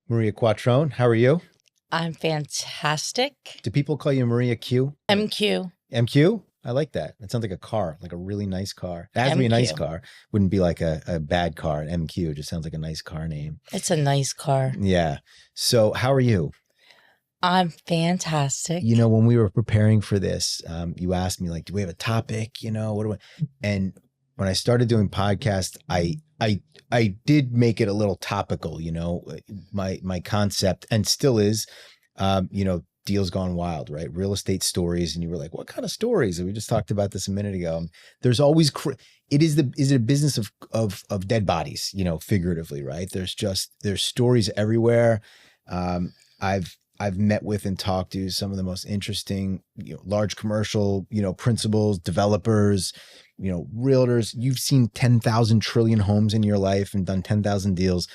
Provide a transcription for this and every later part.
Maria Quattrone, how are you? I'm fantastic. Do people call you Maria Q? MQ. MQ? I like that. It sounds like a car, like a really nice car. It has to be a nice MQ. car. Wouldn't be like a bad car. An MQ just sounds like a nice car name. It's a nice car. Yeah. So how are you? I'm fantastic. You know, when we were preparing for this, you asked me like, do we have a topic? You know, what do we? And when I started doing podcasts, I did make it a little topical, you know, my concept, and still is, you know, deals gone wild, right? Real estate stories. And you were like, what kind of stories? And we just talked about this a minute ago. There's always, is it a business of dead bodies, you know, figuratively, right? There's stories everywhere. I've met with and talked to some of the most interesting, you know, large commercial, you know, principals, developers, you know, realtors. You've seen 10,000 trillion homes in your life and done 10,000 deals.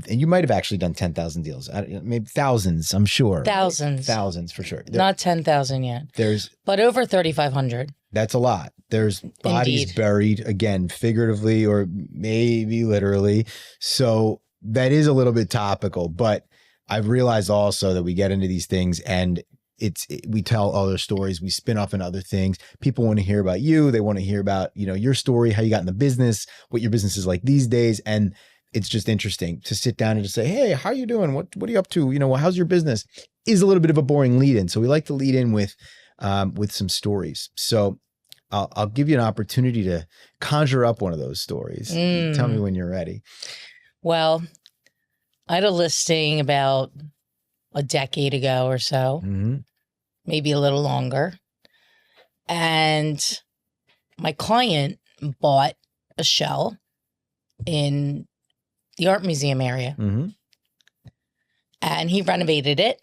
And you might have actually done 10,000 deals, maybe thousands, I'm sure. Thousands for sure. Not 10,000 yet. But over 3,500. That's a lot. There's bodies Indeed. buried, again, figuratively or maybe literally. So that is a little bit topical, but I've realized also that we get into these things and we tell other stories, we spin off into other things. People want to hear about you. They want to hear about, you know, your story, how you got in the business, what your business is like these days. And it's just interesting to sit down and just say, hey, how are you doing? What are you up to? You know, how's your business? Is a little bit of a boring lead in. So we like to lead in with some stories. So I'll give you an opportunity to conjure up one of those stories. Tell me when you're ready. Well, I had a listing about a decade ago or so, maybe a little longer. And my client bought a shell in the art museum area. And he renovated it.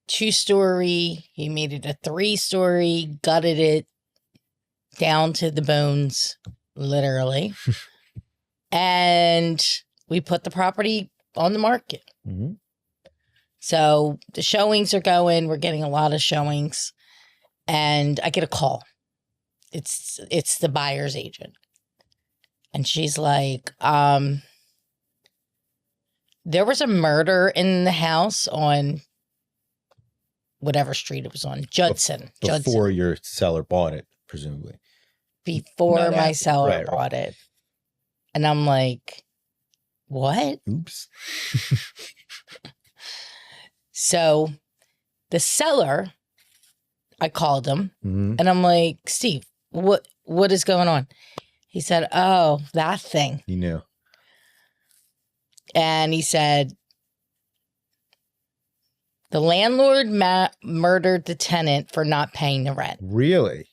2-story, he made it a 3-story, gutted it down to the bones, literally. And we put the property on the market. So the showings are going. We're getting a lot of showings. And I get a call. It's the buyer's agent. And she's like, there was a murder in the house on whatever street it was on. Judson. Before your seller bought it, presumably. Before my seller bought it. And I'm like, what? Oops. So the seller, I called him and I'm like, Steve, what is going on? He said, oh, that thing. You knew. And he said, the landlord murdered the tenant for not paying the rent. Really?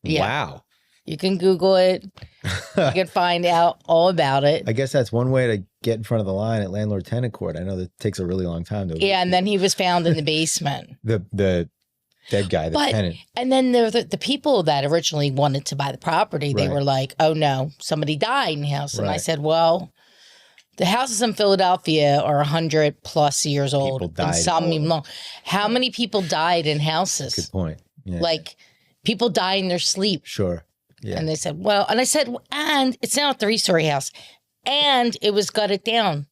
Yeah. Wow. You can Google it. You can find out all about it. I guess that's one way to get in front of the line at landlord-tenant court. I know that takes a really long time. Yeah, and then he was found in the basement. The dead guy, the tenant. And then there were the people that originally wanted to buy the property. They were like, oh, no, somebody died in the house. And I said, well, the houses in Philadelphia are 100+ years old. People died. And some even long. How many people died in houses? Good point. Yeah. Like, people die in their sleep. Sure. Yeah. And they said, well, and I said, and it's now a 3-story house. And it was gutted down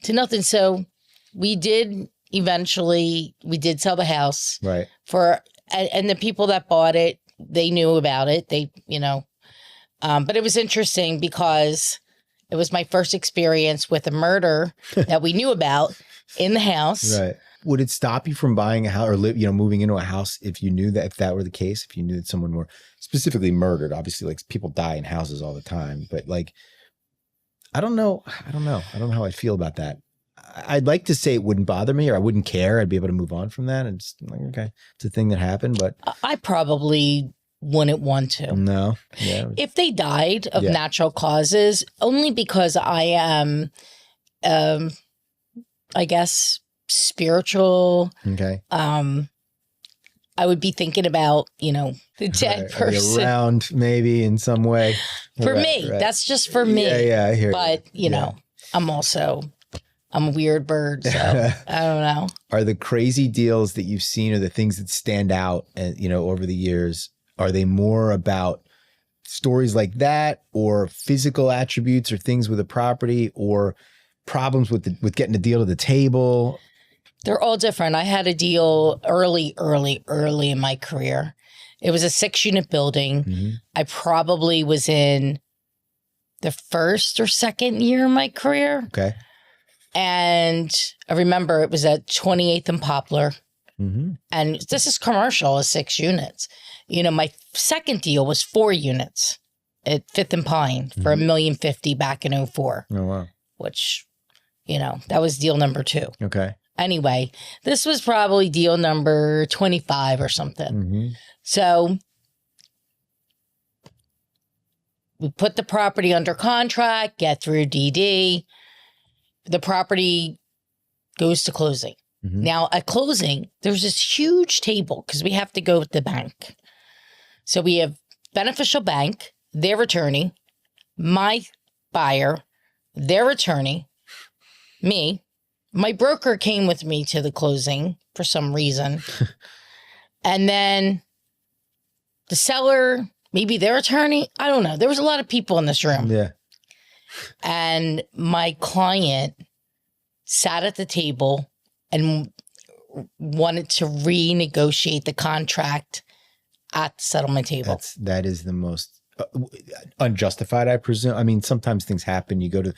to nothing. So we did sell the house. Right. And the people that bought it, they knew about it. They, you know, but it was interesting because it was my first experience with a murder that we knew about in the house. Right. Would it stop you from buying a house or moving into a house if you knew that, if that were the case, if you knew that someone were specifically murdered? Obviously, like, people die in houses all the time, but like, I don't know how I feel about that. I'd like to say it wouldn't bother me or I wouldn't care. I'd be able to move on from that and just like, okay, it's a thing that happened, but I probably wouldn't want to. No. Yeah. If they died of natural causes, only because I am, I guess, spiritual. Okay. I would be thinking about, you know, the dead person around maybe in some way. For me, that's just for me. Yeah, I hear you. But, you know, I'm a weird bird, so I don't know. Are the crazy deals that you've seen or the things that stand out, you know, over the years, are they more about stories like that or physical attributes or things with a property, or problems with getting a deal to the table? They're all different. I had a deal early in my career. It was a 6-unit building. Mm-hmm. I probably was in the first or second year of my career. Okay. And I remember it was at 28th and Poplar. Mm-hmm. And this is commercial, is 6 units. You know, my second deal was 4 units at 5th and Pine for $1,050,000 back in 2004. Oh, wow. Which, you know, that was deal number 2. Okay. Anyway, this was probably deal number 25 or something. Mm-hmm. So we put the property under contract, get through DD. The property goes to closing. Mm-hmm. Now, at closing, there's this huge table because we have to go with the bank. So we have beneficial bank, their attorney, my buyer, their attorney, me. My broker came with me to the closing for some reason. And then the seller, maybe their attorney. I don't know. There was a lot of people in this room. Yeah. And my client sat at the table and wanted to renegotiate the contract at the settlement table. That is the most unjustified, I presume. I mean, sometimes things happen. You go to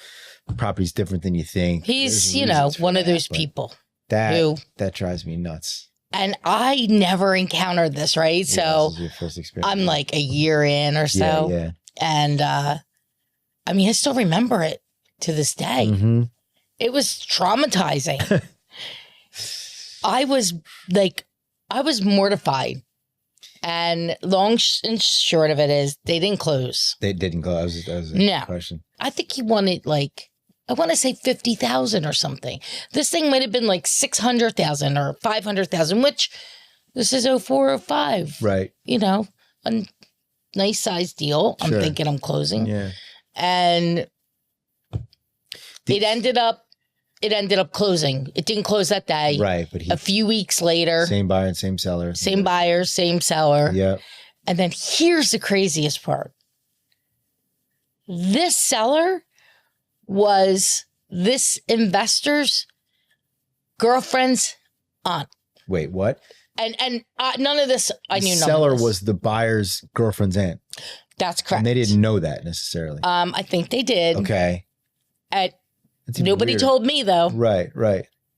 properties different than you think. He's, you know, one of those people. That drives me nuts. And I never encountered this, right? Yeah, so this is your first experience. I'm like a year in or so. Yeah. And I mean, I still remember it to this day. Mm-hmm. It was traumatizing. I was mortified. And long and short of it is they didn't close. They didn't close. That was a No. question. I think he wanted I want to say 50,000 or something. This thing might have been like 600,000 or 500,000, which this is 04, 05. Right. You know, a nice size deal. Sure. I'm thinking I'm closing. Yeah. And it ended up closing. It didn't close that day. Right. But a few weeks later. Same buyer and same seller. Same buyer, same seller. Yeah. And then here's the craziest part. This seller was this investor's girlfriend's aunt. Wait, what? And none of this, I knew none of this. The seller was the buyer's girlfriend's aunt. That's correct. And they didn't know that necessarily. I think they did. Okay. Nobody told me though. Right.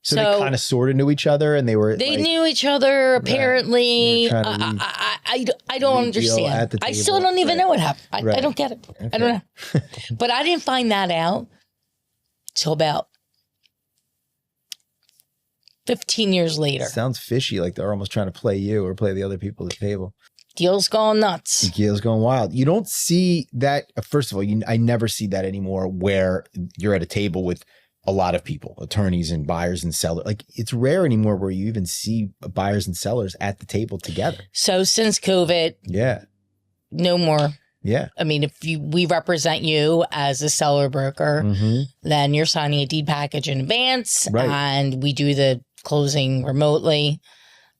So they kind of sort of knew each other, and they knew each other apparently. Right. I don't understand. I still don't even know what happened. I don't get it. Okay. I don't know. But I didn't find that out till about 15 years later. Sounds fishy, like they're almost trying to play you or play the other people at the table. Deal's going nuts. Deal's going wild. You don't see that. First of all, I never see that anymore where you're at a table with a lot of people, attorneys and buyers and sellers. Like, it's rare anymore where you even see buyers and sellers at the table together. So since COVID, no more. Yeah. I mean, if we represent you as a seller broker, then you're signing a deed package in advance, and we do the closing remotely.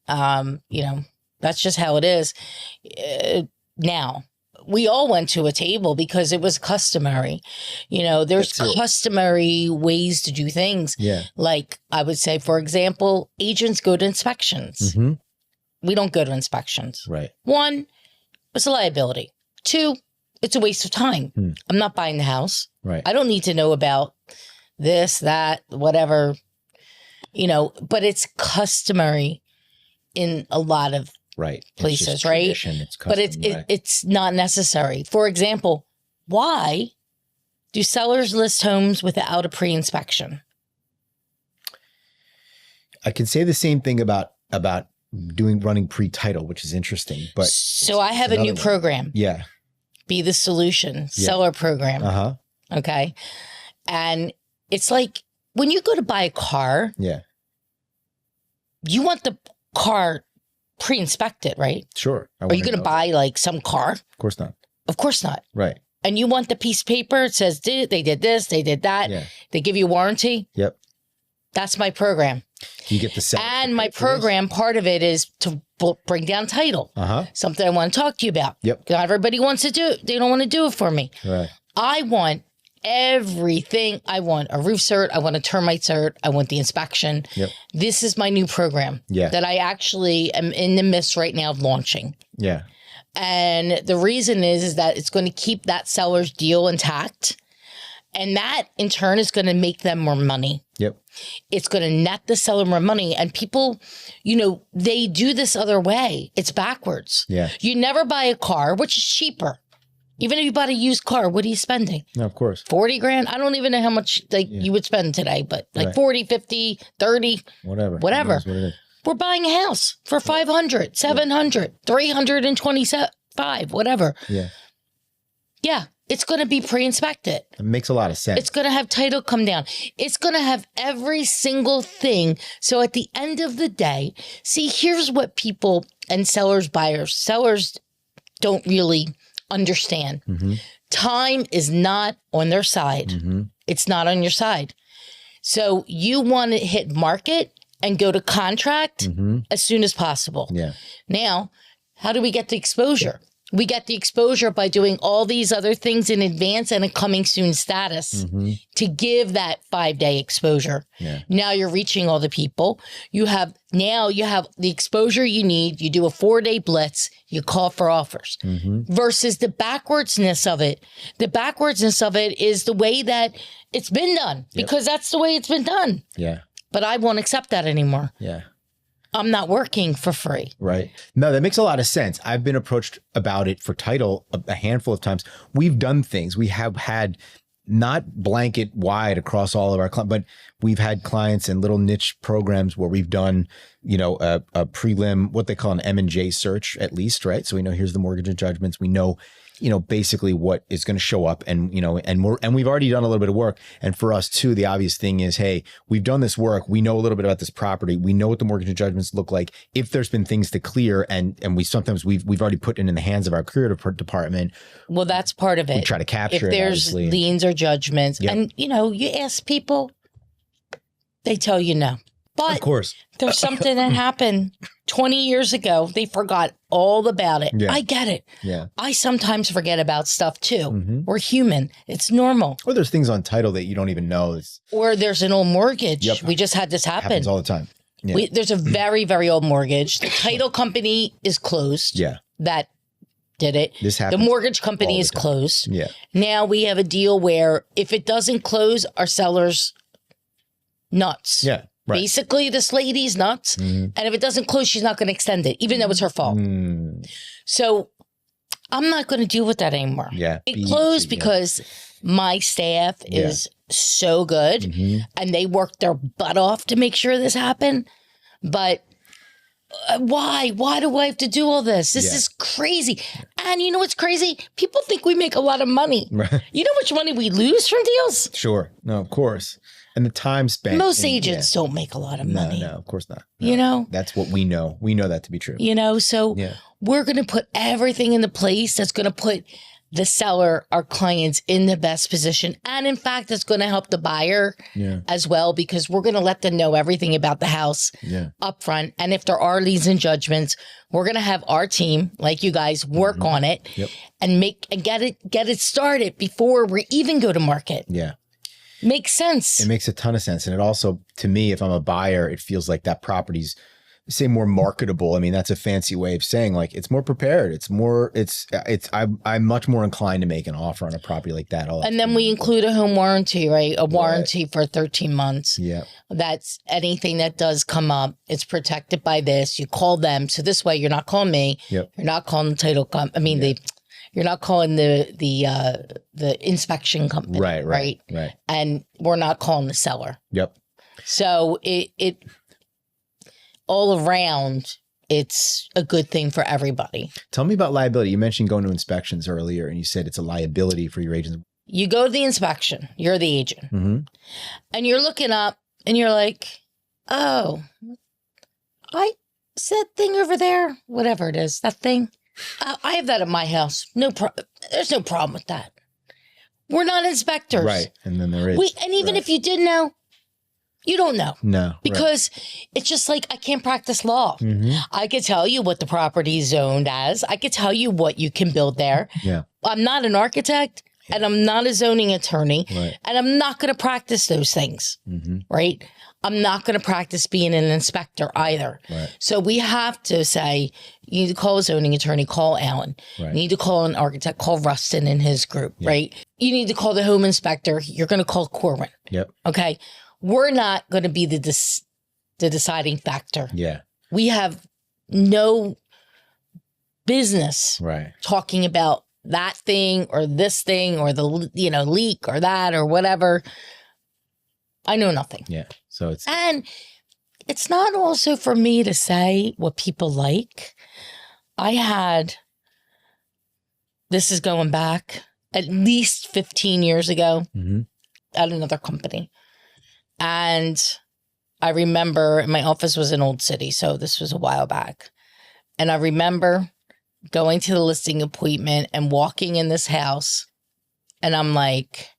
You know, that's just how it is. Now, we all went to a table because it was customary. You know, there's customary ways to do things. Yeah. Like I would say, for example, agents go to inspections. We don't go to inspections. Right. 1, it's a liability. 2, it's a waste of time. I'm not buying the house. Right. I don't need to know about this, that, whatever, you know, but it's customary in a lot of places, right? It's custom, but it's not necessary. For example, why do sellers list homes without a pre-inspection? I can say the same thing about running pre-title, which is interesting. But so I have a new program. Yeah. Be the Solution seller program. Okay. And it's like when you go to buy a car, you want the car pre-inspected, right? Sure. Are you going to buy like some car? Of course not. Of course not. Right. And you want the piece of paper. It says they did this, they did that. Yeah. They give you a warranty. Yep. That's my program. You get the set. And my program, part of it is to bring down title. Something I want to talk to you about. Yep. Not everybody wants to do it. They don't want to do it for me. Right. I want everything. I want a roof cert. I want a termite cert. I want the inspection. Yep. This is my new program that I actually am in the midst right now of launching. Yeah. And the reason is that it's going to keep that seller's deal intact. And that in turn is going to make them more money. Yep. It's going to net the seller more money. And people, you know, they do this other way. It's backwards. Yeah. You never buy a car, which is cheaper. Even if you bought a used car, what are you spending? No, of course. 40 grand? I don't even know how much you would spend today, but like 40, 50, 30. Whatever. Whatever. What it is. We're buying a house for 500, 700, 325, whatever. Yeah. Yeah. It's going to be pre-inspected. It makes a lot of sense. It's going to have title come down. It's going to have every single thing. So at the end of the day, see, here's what people and sellers don't really understand. Time is not on their side. It's not on your side. So you want to hit market and go to contract as soon as possible. Yeah. Now, how do we get the exposure? We get the exposure by doing all these other things in advance and a coming soon status to give that 5-day exposure. Yeah. Now you're reaching all the people. You have the exposure you need. You do a 4-day blitz. You call for offers versus the backwardsness of it. The backwardsness of it is the way that it's been done because that's the way it's been done. Yeah. But I won't accept that anymore. Yeah. I'm not working for free. Right. No, that makes a lot of sense. I've been approached about it for title a handful of times. We've done things. We have had not blanket wide across all of our clients, but we've had clients in little niche programs where we've done, you know, a prelim, what they call an M&J search at least, right? So we know here's the mortgage and judgments. We know, you know, basically what is going to show up and, you know, and we've already done a little bit of work. And for us too, the obvious thing is, hey, we've done this work. We know a little bit about this property. We know what the mortgage and judgments look like. If there's been things to clear and we've already put it in the hands of our creative department. Well, that's part of it. We try to capture if it. There's obviously. Liens or judgments. Yep. And, you know, you ask people, they tell you no. But of course, there's something that happened 20 years ago. They forgot all about it. Yeah. I get it. Yeah. I sometimes forget about stuff too. We're human. It's normal. Or there's things on title that you don't even know. Or there's an old mortgage. Yep. We just had this happen. Happens all the time. Yeah. There's a very, very old mortgage. The title company is closed. Yeah. That did it. This happens. The mortgage company all the is time. closed. Yeah. Now we have a deal where if it doesn't close, our seller's nuts. Yeah. Right. Basically, this lady's nuts. And if it doesn't close, she's not going to extend it, even though it's her fault. So I'm not going to deal with that anymore. Yeah. It closed because my staff is so good and they worked their butt off to make sure this happened. But why? Why do I have to do all this? This is crazy. And you know what's crazy? People think we make a lot of money. Right. You know how much money we lose from deals? Sure. No, of course. And the time spent. Most agents don't make a lot of money. No, of course not. No. You know? That's what we know. We know that to be true. You know, so we're going to put everything into place that's going to put the seller, our clients, in the best position. And in fact, it's going to help the buyer as well, because we're going to let them know everything about the house up front. And if there are liens and judgments, we're going to have our team, like you guys, work on it and get it started before we even go to market. Yeah. Makes sense. It makes a ton of sense. And it also, to me, if I'm a buyer, it feels like that property's, say, more marketable. I mean, that's a fancy way of saying like it's more prepared. I'm much more inclined to make an offer on a property like that. And then we include a home warranty, right? A warranty for 13 months. Yeah. That's anything that does come up. It's protected by this. You call them. So this way you're not calling me. Yep. You're not calling the title company. You're not calling the inspection company. Right. And we're not calling the seller. Yep. So it all around, it's a good thing for everybody. Tell me about liability. You mentioned going to inspections earlier, and you said it's a liability for your agents. You go to the inspection. You're the agent. And you're looking up, and you're like, oh, it's that thing over there, whatever it is, that thing. I have that at my house. There's no problem with that. We're not inspectors. Right. And then there is. And even if you did know, you don't know. No. Because it's just like, I can't practice law. I could tell you what the property is zoned as. I could tell you what you can build there. Yeah. I'm not an architect. and I'm not a zoning attorney, Right. and I'm not going to practice those things, right? I'm not going to practice being an inspector either. Right. So we have to say, you need to call a zoning attorney, call Alan. Right. You need to call an architect, call Rustin and his group, right? You need to call the home inspector. You're going to call Corwin. Yep. Okay. We're not going to be the deciding factor. Yeah. We have no business talking about that thing or this thing or the leak or that or whatever. I know nothing. Yeah. So it's not also for me to say what people like. This is going back at least 15 years ago at another company. And I remember my office was in Old City, so this was a while back. And I remember going to the listing appointment and walking in this house. And I'm like,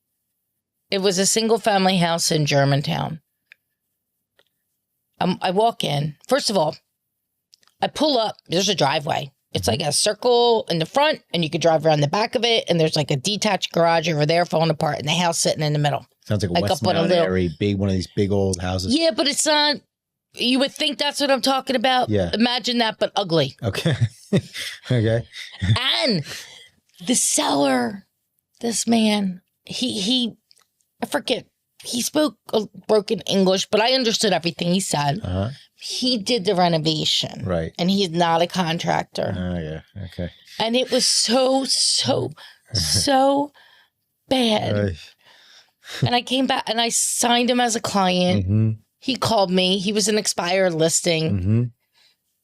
it was a single family house in Germantown. I walk in. First of all, I pull up. There's a driveway. It's like a circle in the front, and you could drive around the back of it. And there's like a detached garage over there falling apart, and the house sitting in the middle. Sounds like a West Mountain area, one of these big old houses. Yeah, but it's not. You would think that's what I'm talking about. Yeah. Imagine that, but ugly. Okay. Okay. And the seller, this man, I forget. He spoke broken English, but I understood everything he said. He did the renovation. Right. And he's not a contractor. Oh, yeah. Okay. And it was so bad. And I came back and I signed him as a client. He called me. He was an expired listing.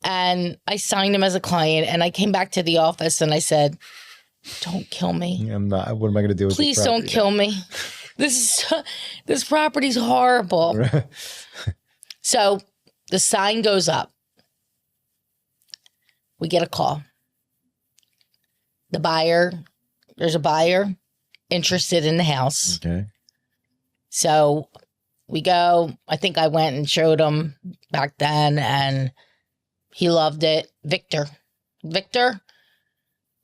And I signed him as a client. And I came back to the office and I said, don't kill me. I'm not. What am I going to do with Please don't kill me. This property's horrible. Right. So the sign goes up. We get a call. There's a buyer interested in the house. Okay. So we go. I think I went and showed him back then, and he loved it. Victor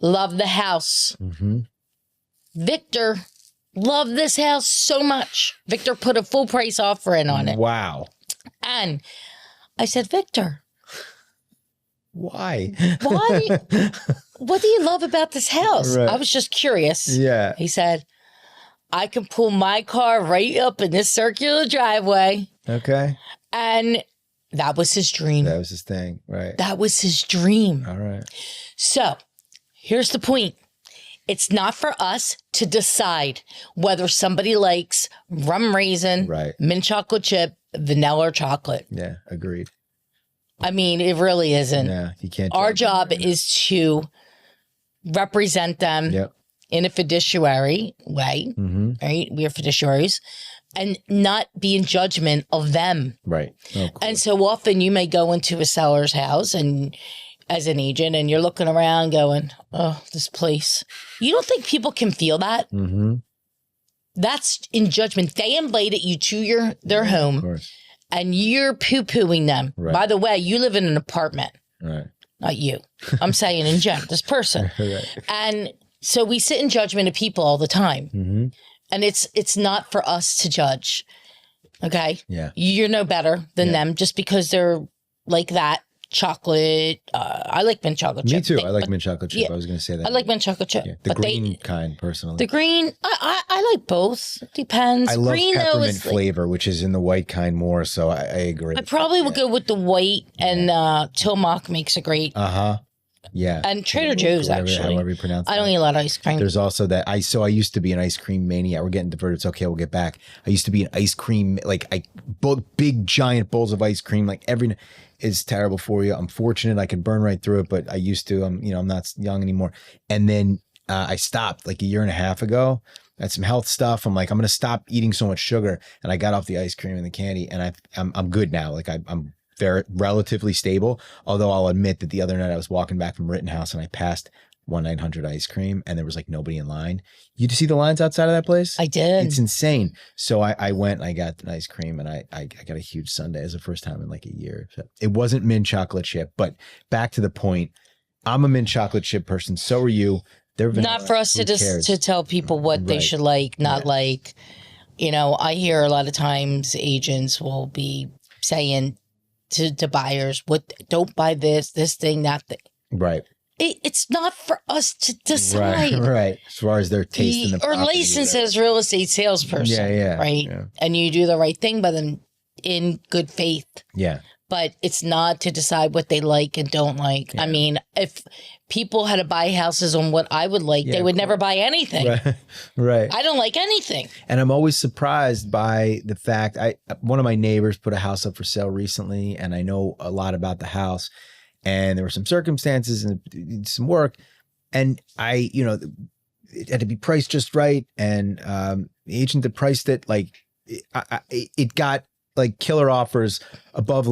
loved the house. Victor loved this house so much. Victor put a full price offer in on it. Wow. And I said, Victor, why? What do you love about this house? Right. I was just curious. Yeah. He said, I can pull my car right up in this circular driveway. Okay. And that was his dream. That was his thing. Right. That was his dream. All right. So here's the point. It's not for us to decide whether somebody likes rum raisin, mint chocolate chip, vanilla, or chocolate. Yeah, agreed. I mean, it really isn't. Yeah, you can't. Our job is to represent them in a fiduciary way, right? We are fiduciaries, and not be in judgment of them. Right. Oh, cool. And so often you may go into a seller's house and as an agent and you're looking around going, oh, this place. You don't think people can feel that? That's in judgment. They invited you to their home. Of course. And you're poo-pooing them. Right. By the way, you live in an apartment. Right. Not you. I'm saying in general, this person. Right. And so we sit in judgment of people all the time. And it's not for us to judge. Okay? Yeah. You're no better than them just because they're like that. Chocolate. I like mint chocolate chip. Me too. I like mint chocolate chip. I was going to say that. I like mint chocolate chip. Yeah. The green kind, personally. The green, I like both. It depends. I love green, peppermint though, flavor, which is in the white kind more, so I agree. I probably would go with the white, and Tillamook makes a great. Yeah. And Trader Joe's, actually. However you pronounce it. I don't eat a lot of ice cream. There's also that. I used to be an ice cream maniac. We're getting diverted. It's okay. We'll get back. I used to be an ice cream, big giant bowls of ice cream, it's terrible for you. I'm fortunate I can burn right through it, but I used to. I'm not young anymore. And then I stopped like a year and a half ago. I had some health stuff. I'm like, I'm going to stop eating so much sugar. And I got off the ice cream and the candy, and I'm good now. Like I'm very relatively stable. Although I'll admit that the other night I was walking back from Rittenhouse and I passed 1-900 ice cream and there was nobody in line. You see the lines outside of that place? I did. It's insane. So I went and I got an ice cream, and I got a huge sundae. It was the first time in a year. So it wasn't mint chocolate chip, but back to the point, I'm a mint chocolate chip person. So are you. They're vanilla. Not for us Who to just cares? to tell people what they Right. should like, not like, you know, I hear a lot of times agents will be saying to buyers, "What? Don't buy this thing, that thing." Right. It's not for us to decide. Right. As far as their taste in the or property, licensed whatever. as real estate salesperson. Yeah. Right. Yeah. And you do the right thing by them in good faith. Yeah. But it's not to decide what they like and don't like. Yeah. I mean, if people had to buy houses on what I would like, they would never buy anything. Right. I don't like anything. And I'm always surprised by the fact one of my neighbors put a house up for sale recently, and I know a lot about the house, and there were some circumstances and some work, and it had to be priced just right, and the agent that priced it, like it got like killer offers above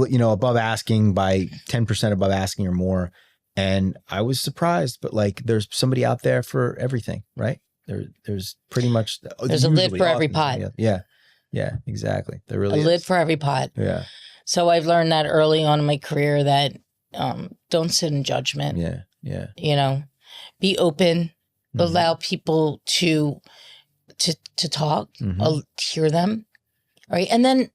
asking by 10% above asking or more. And I was surprised, but like there's somebody out there for everything, right? There's pretty much there's a lid for every pot. Yeah, exactly. There really a is. lid for every pot. Yeah. So I've learned that early on in my career that don't sit in judgment. Yeah. You know, be open, allow people to talk, hear them, right? And then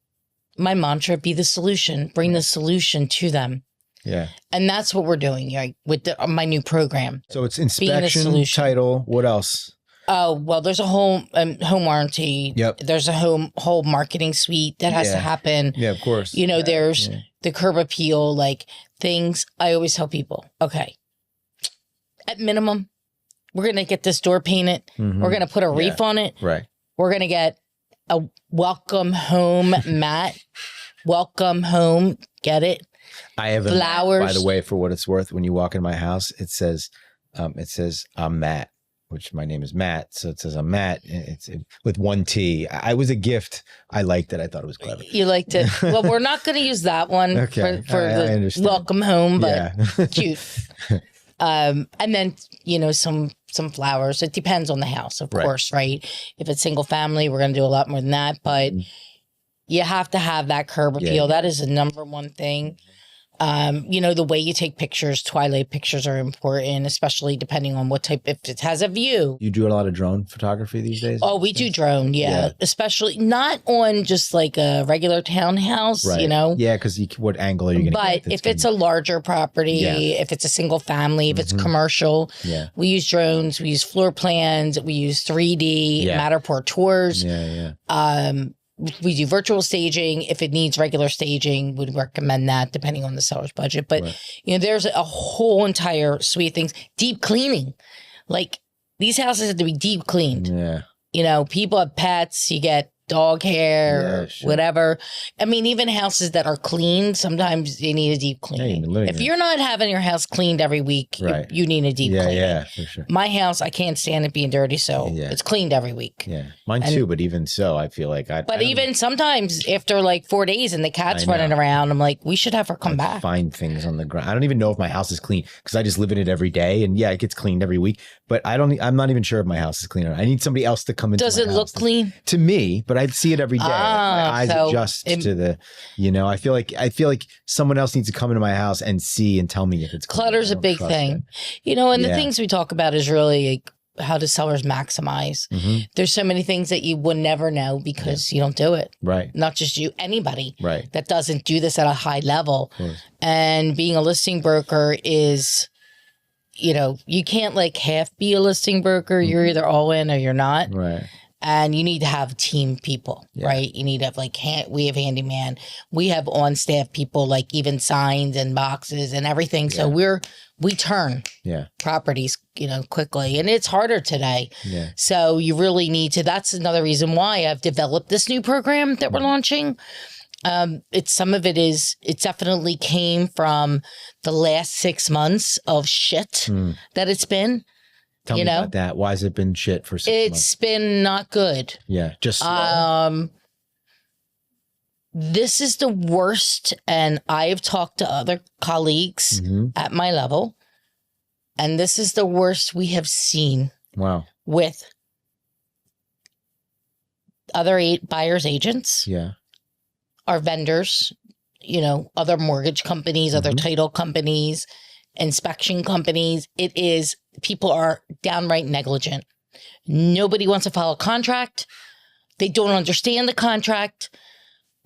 my mantra, be the solution, bring the solution to them. Yeah. And that's what we're doing with my new program. So it's inspection, title, what else? Oh, well, there's a home warranty. Yep. There's a whole marketing suite that has to happen. Yeah, of course. You know, there's the curb appeal, like things. I always tell people, okay, at minimum, we're going to get this door painted. We're going to put a reef on it. Right. We're going to get a welcome home mat. Welcome home. Get it? I have flowers. By the way, for what it's worth, when you walk in my house, it says I'm Matt, which my name is Matt. So it says I'm Matt. It's with one T. I was a gift. I liked it. I thought it was clever. You liked it. Well, we're not going to use that one for the welcome home, but cute. And then, some flowers. It depends on the house, of course, right? If it's single family, we're going to do a lot more than that. But you have to have that curb appeal. That is the number one thing. The way you take pictures, twilight pictures are important, especially depending on what type, if it has a view. You do a lot of drone photography these days? Oh, we do drone, especially not on just like a regular townhouse, right. Yeah, because what angle are you going to get? But if it's a larger property, if it's a single family, if it's commercial, we use drones, we use floor plans, we use 3D, Matterport tours. We do virtual staging. If it needs regular staging, we'd recommend that depending on the seller's budget. But, there's a whole entire suite of things. Deep cleaning. Like, these houses have to be deep cleaned. Yeah. People have pets. You get dog hair, whatever. I mean, even houses that are cleaned, sometimes they need a deep cleaning. If you're not having your house cleaned every week, you need a deep cleaning. Yeah, for sure. My house, I can't stand it being dirty, so it's cleaned every week. Yeah, mine too, but even so, I feel like sometimes after like 4 days and the cat's running around, I'm like, we should have her come back. Find things on the ground. I don't even know if my house is clean because I just live in it every day, and it gets cleaned every week. But I'm not even sure if my house is clean or not. I need somebody else to come into. Does it look clean to me? But I see it every day. My eyes adjust to the. I feel like someone else needs to come into my house and see and tell me if it's clean. Clutter's a big thing, and the things we talk about is really like, how do sellers maximize? There's so many things that you would never know because you don't do it. Right. Not just you, anybody that doesn't do this at a high level. And being a listing broker is, you can't like half be a listing broker. You're either all in or you're not. Right. And you need to have team people, right? You need to have we have handyman. We have on staff people, like even signs and boxes and everything. So we turn properties, quickly, and it's harder today. Yeah. So you really need to, that's another reason why I've developed this new program that we're launching. It definitely came from the last 6 months of shit that it's been. Tell me about that. Why has it been shit for 6 months? It's been not good. Yeah, just slow. This is the worst, and I have talked to other colleagues at my level, and this is the worst we have seen. Wow. With other buyers' agents. Yeah. Our vendors, other mortgage companies, other title companies. inspection companies. People are downright negligent. Nobody wants to follow a contract. They don't understand the contract.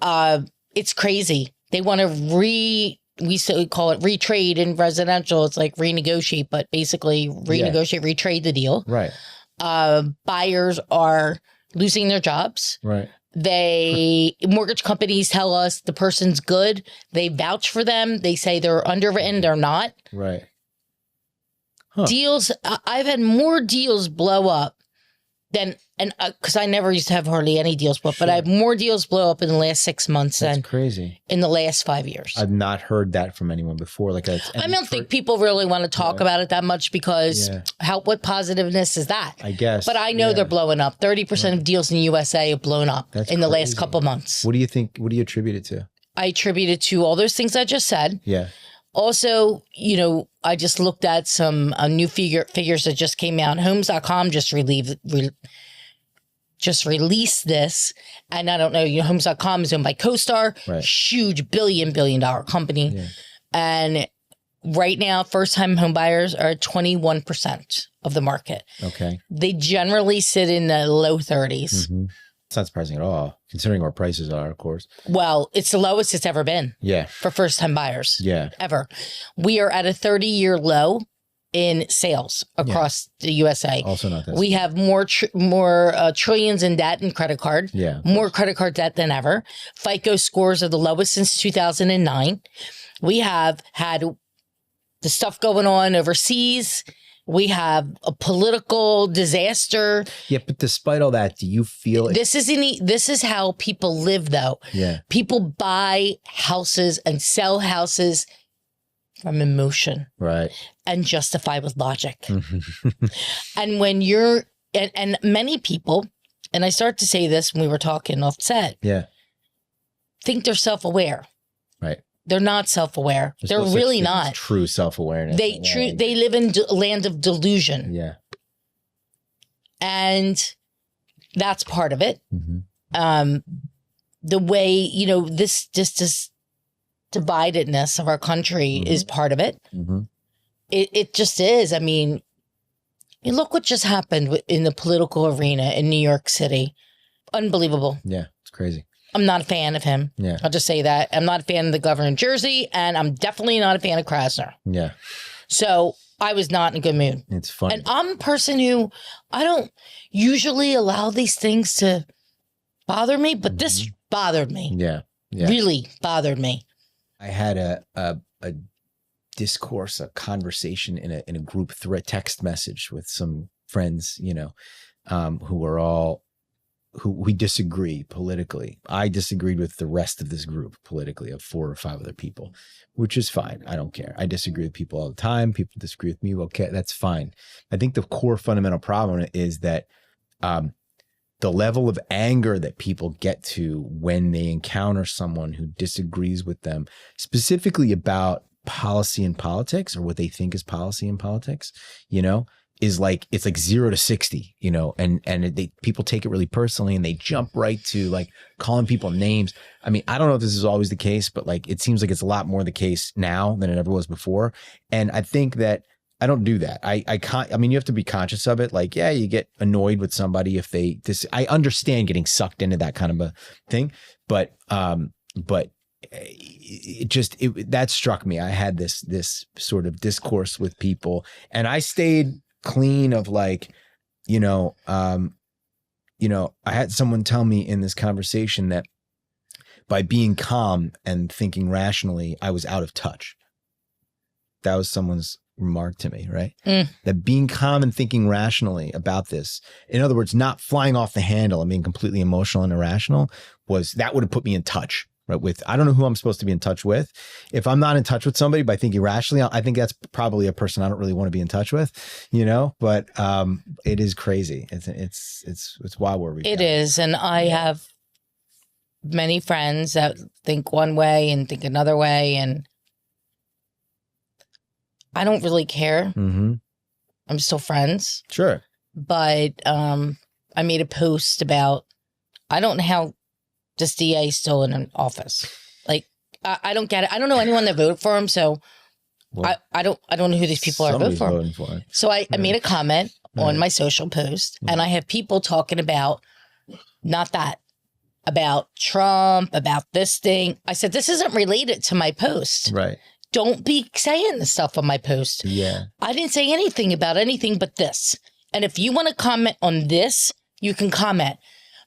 It's crazy. They want to we call it retrade in residential. It's like renegotiate, but basically renegotiate, retrade the deal. Right. Buyers are losing their jobs. Right. Mortgage companies tell us the person's good. They vouch for them. They say they're underwritten. They're not. Right. Deals. I've had more deals blow up than, and because I never used to have hardly any deals blow up, but I have more deals blow up in the last 6 months than crazy in the last 5 years. I've not heard that from anyone before. Like, I don't think people really want to talk about it that much because what positiveness is that? I guess. But I know they're blowing up. 30% of deals in the USA have blown up in the last couple months. What do you think? What do you attribute it to? I attribute it to all those things I just said. Yeah. Also, I just looked at some new figures that just came out. Homes.com just released this. And I don't know, Homes.com is owned by CoStar, huge billion dollar company. Yeah. And right now, first-time home buyers are at 21% of the market. Okay. They generally sit in the low 30s. Mm-hmm. It's not surprising at all, considering where prices are, of course. Well, it's the lowest it's ever been. Yeah. For first-time buyers. Yeah. Ever. We are at a 30-year low in sales across the USA. Also not that. We have more trillions in debt and credit card. Yeah. More credit card debt than ever. FICO scores are the lowest since 2009. We have had the stuff going on overseas. We have a political disaster. Yeah, but despite all that, do you feel this is how people live, though. Yeah. People buy houses and sell houses from emotion. Right. And justify with logic. And when you're and many people, and I start to say this when we were talking off set, think they're self-aware. Right. They're not self-aware. They're really not. True self-awareness. They live in a land of delusion. Yeah. And that's part of it. Mm-hmm. The way, this dividedness of our country is part of it. Mm-hmm. It just is. I mean, look what just happened in the political arena in New York City. Unbelievable. Yeah, it's crazy. I'm not a fan of him. Yeah. I'll just say that. I'm not a fan of the governor of Jersey, and I'm definitely not a fan of Krasner. Yeah. So I was not in a good mood. It's funny. And I'm a person who, I don't usually allow these things to bother me, but this bothered me. Yeah. Really bothered me. I had a discourse, a conversation in a group text message with some friends, who we disagree politically. I disagreed with the rest of this group politically of 4 or 5 other people, which is fine. I don't care. I disagree with people all the time. People disagree with me. Okay, that's fine. I think the core fundamental problem is that the level of anger that people get to when they encounter someone who disagrees with them, specifically about policy and politics, or what they think is policy and politics, is like, it's like 0 to 60, and people take it really personally, and they jump right to like calling people names. I mean, I don't know if this is always the case, but like, it seems like it's a lot more the case now than it ever was before. And I think that I don't do that. I mean, you have to be conscious of it. Like, yeah, you get annoyed with somebody if I understand getting sucked into that kind of a thing, but that struck me. I had this sort of discourse with people, and I stayed clean of like, I had someone tell me in this conversation that by being calm and thinking rationally, I was out of touch. That was someone's remark to me, right? That being calm and thinking rationally about this, in other words, not flying off the handle and being completely emotional and irrational, that would have put me in touch. Right, with, I don't know who I'm supposed to be in touch with. If I'm not in touch with somebody by thinking rationally, I think that's probably a person I don't really want to be in touch with, but it is crazy. It's why we're It is. And I have many friends that think one way and think another way, and I don't really care. I'm still friends. Sure. But I made a post about, I don't know how this DA is still in an office. Like, I don't get it. I don't know anyone that voted for him, so Well, I don't know who these people are voting for. it. So I made a comment on my social post, and I have people talking about not that, about Trump, about this thing. I said, this isn't related to my post. Right. Don't be saying the stuff on my post. Yeah. I didn't say anything about anything but this. And if you want to comment on this, you can comment.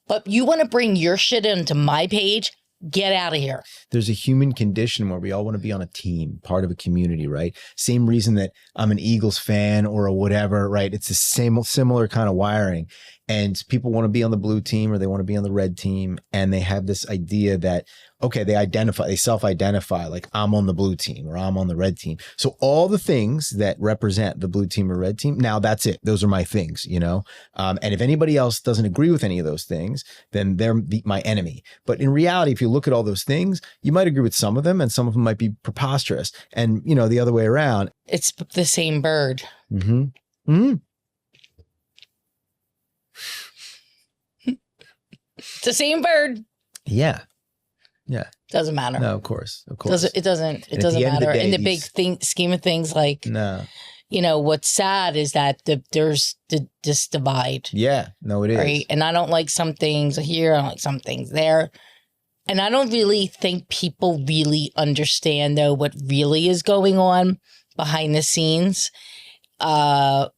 But you want to bring your shit into my page, get out of here. There's a human condition where we all want to be on a team, part of a community, right? Same reason that I'm an Eagles fan or a whatever, right? It's the same, similar kind of wiring. And people want to be on the blue team or they want to be on the red team. And they have this idea that, okay, they self-identify like I'm on the blue team or I'm on the red team. So all the things that represent the blue team or red team, now that's it. Those are my things, you know? And if anybody else doesn't agree with any of those things, then they're my enemy. But in reality, if you look at all those things, you might agree with some of them and some of them might be preposterous. And, you know, the other way around. It's the same bird. Mm-hmm. Mm-hmm. It's the same bird. Yeah. Yeah. Doesn't matter. No, of course. Of course. It doesn't matter. In the big scheme of things, like, no. You know, what's sad is that there's this divide. Yeah. No, it is. Right. And I don't like some things here. I don't like some things there. And I don't really think people really understand, though, what really is going on behind the scenes. And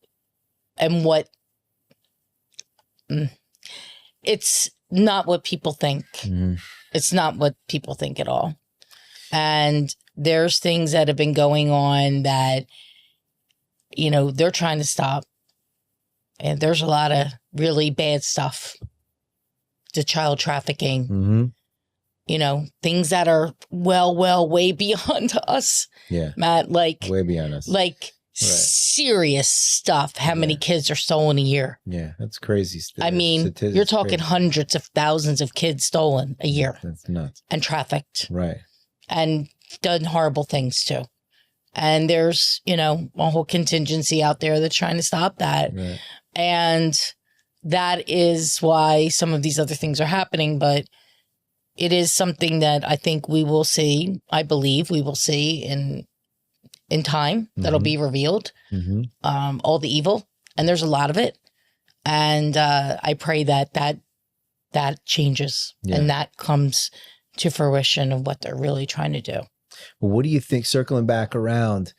what it's not what people think. Mm. It's not what people think at all. And there's things that have been going on that, you know, they're trying to stop. And there's a lot of really bad stuff. The child trafficking, mm-hmm. You know, things that are well, way beyond us. Yeah. Matt, like. Way beyond us. Like. Right. Serious stuff. How many kids are stolen a year? Yeah, that's crazy. I mean, you're talking hundreds of thousands of kids stolen a year. That's nuts. And trafficked. Right. And done horrible things too. And there's, you know, a whole contingency out there that's trying to stop that. Right. And that is why some of these other things are happening. But it is something that I think we will see. I believe we will see in time, that'll be revealed, all the evil, and there's a lot of it, and I pray that changes and that comes to fruition of what they're really trying to do. Well, what do you think? Circling back around,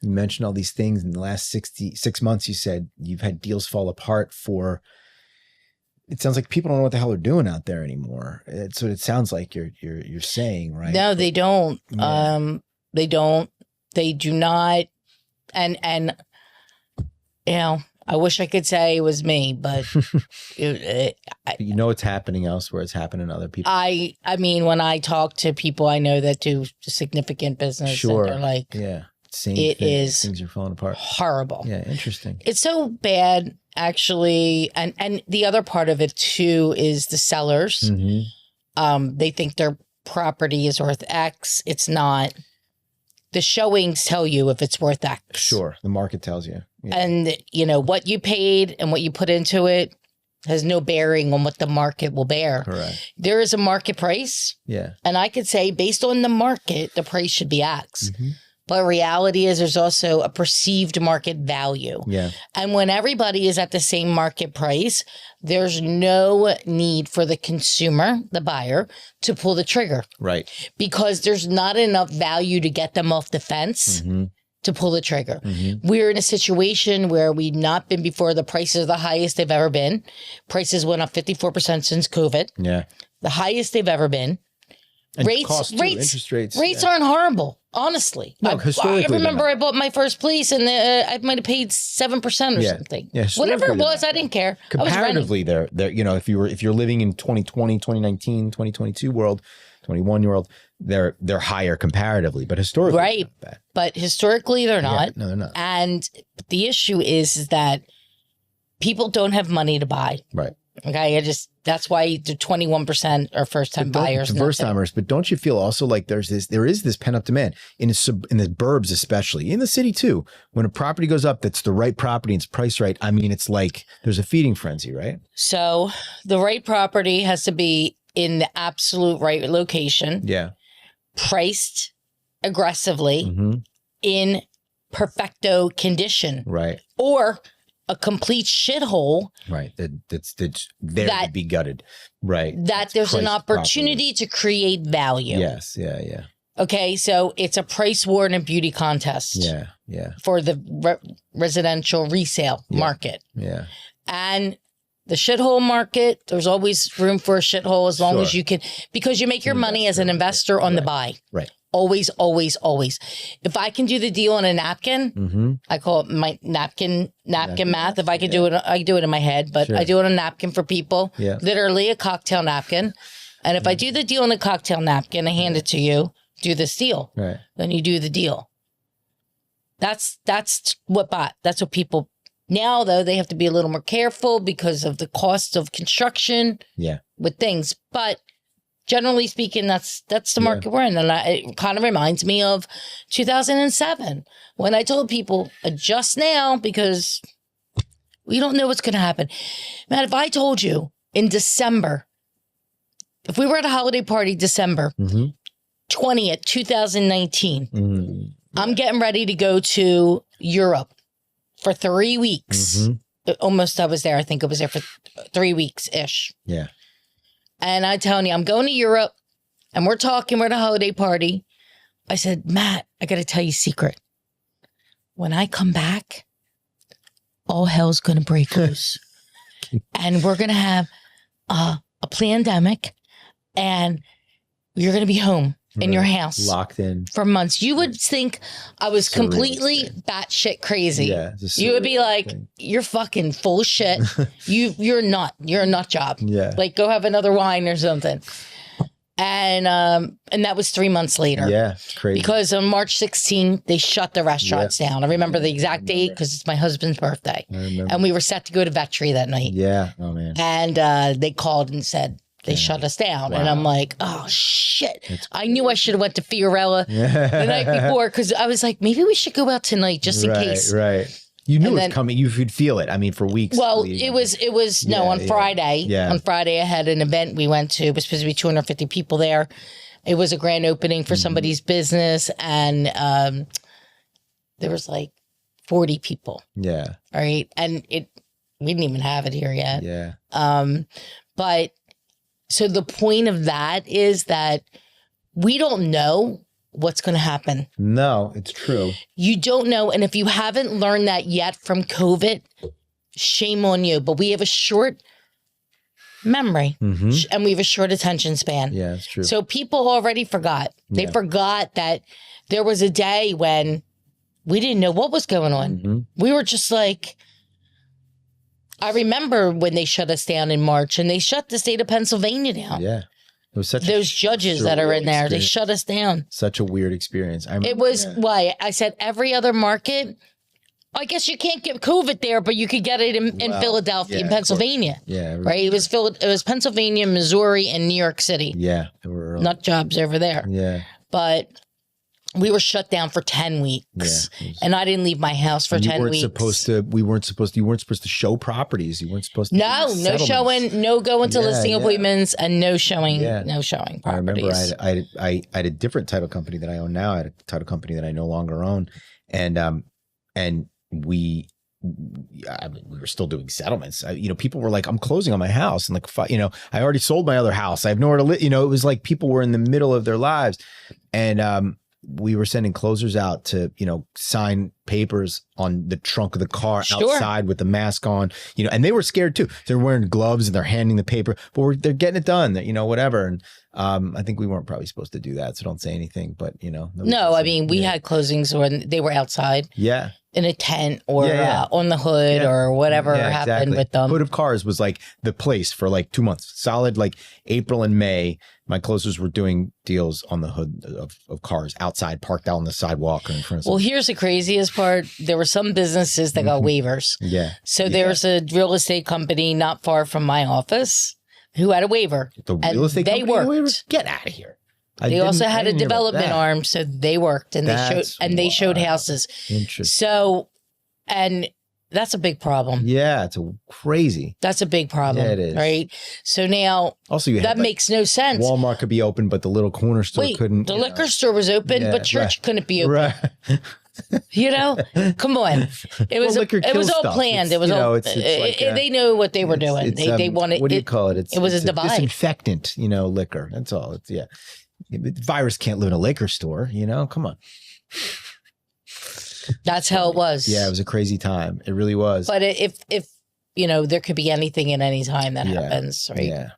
you mentioned all these things in the last 6 months. You said you've had deals fall apart for. It sounds like people don't know what the hell they're doing out there anymore. It's what it sounds like you're saying, right? No, they don't. Yeah. They don't. They do not, and you know, I wish I could say it was me, but you know it's happening elsewhere. It's happening to other people. I mean, when I talk to people I know that do significant business, sure, and they're like, yeah, things are falling apart. Horrible. Yeah, interesting. It's so bad, actually, and the other part of it too is the sellers. Mm-hmm. They think their property is worth X. It's not. The showings tell you if it's worth X. Sure. The market tells you. Yeah. And, you know, what you paid and what you put into it has no bearing on what the market will bear. Correct. There is a market price. Yeah. And I could say, based on the market, the price should be X. Mm-hmm. But reality is there's also a perceived market value. Yeah. And when everybody is at the same market price, there's no need for the consumer, the buyer, to pull the trigger. Right. Because there's not enough value to get them off the fence to pull the trigger. Mm-hmm. We're in a situation where we've not been before. The prices are the highest they've ever been. Prices went up 54% since COVID. Yeah. The highest they've ever been. And interest rates aren't horrible, honestly. No, I remember I bought my first place and I might have paid 7% or something. Yeah, whatever it was, I didn't care. Comparatively, they're you know, if you're living in 2020, 2019, 2022 world, 21 world, they're higher comparatively, but historically, right? They're not bad. But historically, they're not. Yeah, no, they're not. And the issue is that people don't have money to buy. Right. Okay, that's why the 21% are first-time buyers. First-timers, but don't you feel also like there is this pent-up demand in the burbs, especially in the city too? When a property goes up, that's the right property, and it's priced right. I mean, it's like there's a feeding frenzy, right? So the right property has to be in the absolute right location. Yeah, priced aggressively in perfecto condition. Right. Or a complete shithole. Right. That's there to be gutted. Right. That there's an opportunity to create value. Yes. Yeah. Yeah. Okay. So it's a price war and a beauty contest. Yeah. Yeah. For the residential resale market. Yeah. And the shithole market, there's always room for a shithole as long as you can, because you make your money as an investor on the buy. Right. Always, always, always. If I can do the deal on a napkin, I call it my napkin math. If I could do it, I do it in my head, but I do it on a napkin for people. Yeah. Literally a cocktail napkin. And if I do the deal on a cocktail napkin, I hand it to you, do this deal. Right. Then you do the deal. That's what people now, though, they have to be a little more careful because of the cost of construction with things. But generally speaking, that's the market we're in. And it kind of reminds me of 2007 when I told people, adjust now because we don't know what's going to happen. Matt, if I told you in December, if we were at a holiday party December 20th, 2019, I'm getting ready to go to Europe for 3 weeks. Almost I was there. I think I was there for 3 weeks-ish. Yeah. And I'm telling you, I'm going to Europe and we're at a holiday party. I said, Matt, I got to tell you a secret. When I come back, all hell's going to break loose. And we're going to have a pandemic and you're going to be home in your house. Locked in. For months. You would think I was completely batshit crazy. Yeah. You would be like, you're fucking full of shit. You're a nut job. Yeah. Like go have another wine or something. And that was 3 months later. Yeah. Crazy. Because on March 16th, they shut the restaurants down. I remember the exact date because it's my husband's birthday. And we were set to go to Vetri that night. Yeah. Oh man. And they called and said, they shut us down. Wow. And I'm like, oh, shit. I knew I should have went to Fiorella the night before because I was like, maybe we should go out tonight just in case. Right. You knew it was coming. You could feel it. I mean, for weeks. Well, it was on Friday. Yeah. On Friday, I had an event we went to. It was supposed to be 250 people there. It was a grand opening for somebody's business. And there was like 40 people. Yeah. All right. And we didn't even have it here yet. Yeah. But so the point of that is that we don't know what's going to happen. No, it's true. You don't know. And if you haven't learned that yet from COVID, shame on you. But we have a short memory and we have a short attention span. Yeah, it's true. So people already forgot. They forgot that there was a day when we didn't know what was going on. We were just like... I remember when they shut us down in March and they shut the state of Pennsylvania down. Yeah. It was such those judges that are in there, they shut us down. Such a weird experience. It was why I said every other market, I guess you can't get COVID there, but you could get it in Philadelphia, in Pennsylvania. Yeah. Right. It was Pennsylvania, Missouri, and New York City. Yeah. Nut jobs over there. Yeah. But we were shut down for 10 weeks and I didn't leave my house for 10 weeks. You weren't supposed to show properties. You weren't supposed to. No showing, no going to listing appointments and no showing properties. I remember I had a different title company that I own now. I had a title company that I no longer own. And we were still doing settlements. People were like, I'm closing on my house. And like, I already sold my other house. I have nowhere to live. It was like people were in the middle of their lives. And, we were sending closers out to, sign papers on the trunk of the car outside with the mask on, and they were scared too. They're wearing gloves and they're handing the paper, but they're getting it done, whatever. And I think we weren't probably supposed to do that. So don't say anything, but No, I mean, we had closings when they were outside. Yeah. In a tent or on the hood or whatever happened with them. Hood of Cars was like the place for like 2 months, solid, like April and May. My closers were doing deals on the hood of cars outside, parked out on the sidewalk or in front of Well, here's the craziest part. There were some businesses that got waivers. Yeah. So there's a real estate company not far from my office who had a waiver. The real estate company had a waiver? Get out of here. They also had a development arm, so they worked and they showed houses. Interesting. So, and that's a big problem. Yeah, it's crazy. That's a big problem. Yeah, it is. Right. So now, also that makes no sense. Walmart could be open, but the little corner store couldn't. The liquor store was open, but church couldn't be open. Right. You know, come on. It was all planned. It's, it was all. It's like they knew what they were doing. They wanted. What do you call it? It was a divide. Disinfectant. Liquor. That's all. It's The virus can't live in a liquor store. Come on. That's how it was. Yeah, it was a crazy time. It really was. But if there could be anything at any time that happens, right? Yeah.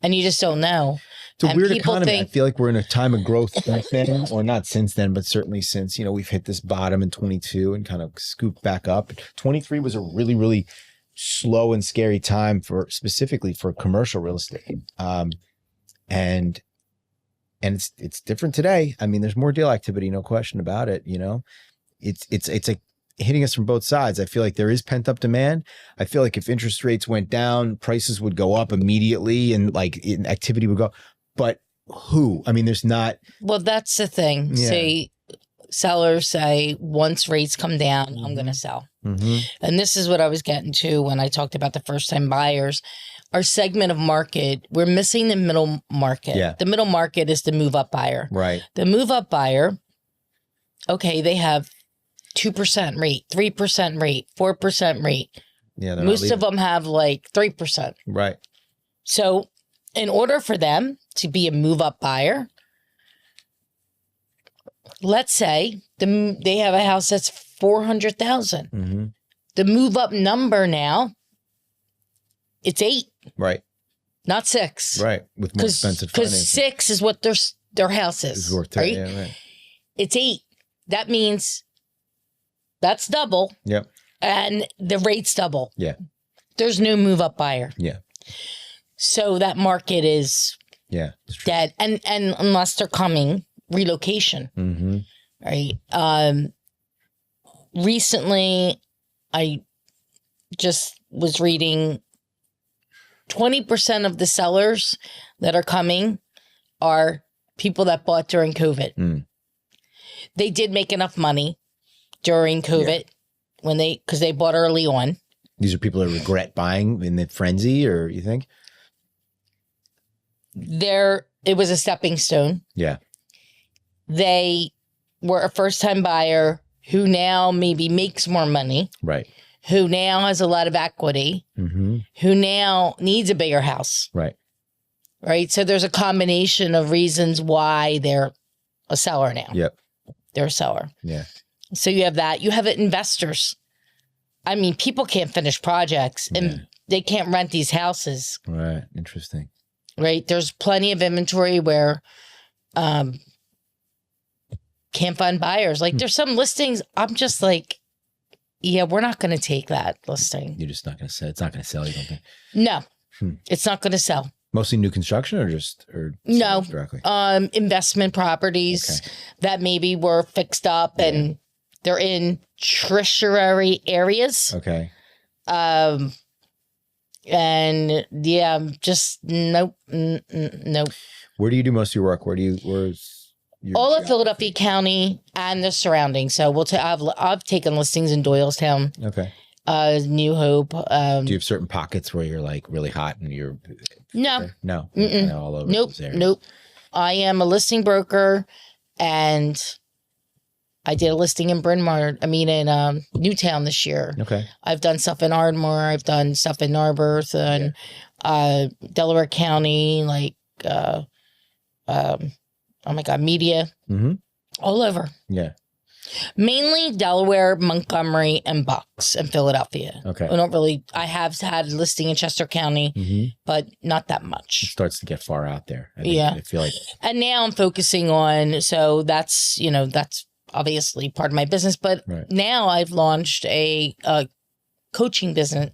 And you just don't know. It's a weird economy. I feel like we're in a time of growth since then, or not since then, but certainly since, we've hit this bottom in 22 and kind of scooped back up. 23 was a really, really slow and scary time specifically for commercial real estate. And it's different today. I mean, there's more deal activity, no question about it. It's like hitting us from both sides. I feel like there is pent up demand. I feel like if interest rates went down, prices would go up immediately and activity would go. But who? I mean, there's not. Well, that's the thing. Yeah. See, sellers say once rates come down, I'm going to sell. Mm-hmm. And this is what I was getting to when I talked about the first time buyers. Our segment of market, we're missing the middle market. Yeah. The middle market is the move up buyer. Right. The move up buyer, okay, they have 2% rate, 3% rate, 4% rate. Yeah. Most of them have like 3%. Right. So in order for them to be a move up buyer, let's say they have a house that's $400,000. Mm-hmm. The move up number now, it's 8. Right. Not 6. Right. With more expensive financing. Because 6 is what their house is. Right? Yeah, right. It's 8. That means that's double. Yep. And the rate's double. Yeah. There's no move up buyer. Yeah. So that market is dead. And unless they're coming relocation. Mm-hmm. Right. Recently I just was reading 20% of the sellers that are coming are people that bought during COVID. Mm. They did make enough money during COVID because they bought early on. These are people that regret buying in the frenzy, or you think? It was a stepping stone. Yeah. They were a first-time buyer who now maybe makes more money. Right. Who now has a lot of equity. Mm-hmm. Who now needs a bigger house. Right. Right. So there's a combination of reasons why they're a seller now. Yep. They're a seller. Yeah. So you have that. You have investors. I mean, people can't finish projects and they can't rent these houses. Right. Interesting. Right. There's plenty of inventory where can't find buyers. Like there's some listings. I'm just like, yeah, we're not going to take that listing. You're just not going to sell. It's not going to sell, you don't think? No, it's not going to sell. Mostly new construction or no, directly? Investment properties that maybe were fixed up and they're in tertiary areas. Okay. And just nope. Where do you do most of your work? Where's your all of Philadelphia County and the surroundings. So I've taken listings in Doylestown. Okay. New Hope. Do you have certain pockets where you're like really hot and you're no kind of all over those areas? Nope. I am a listing broker, and I did a listing in Bryn Mawr. In Newtown this year. Okay. I've done stuff in Ardmore. I've done stuff in Narberth and Delaware County, oh my God, Media, all over. Yeah. Mainly Delaware, Montgomery, and Bucks, and Philadelphia. Okay. I have had a listing in Chester County, but not that much. It starts to get far out there. I feel like. And now I'm focusing on, so that's obviously part of my business, but now I've launched a coaching business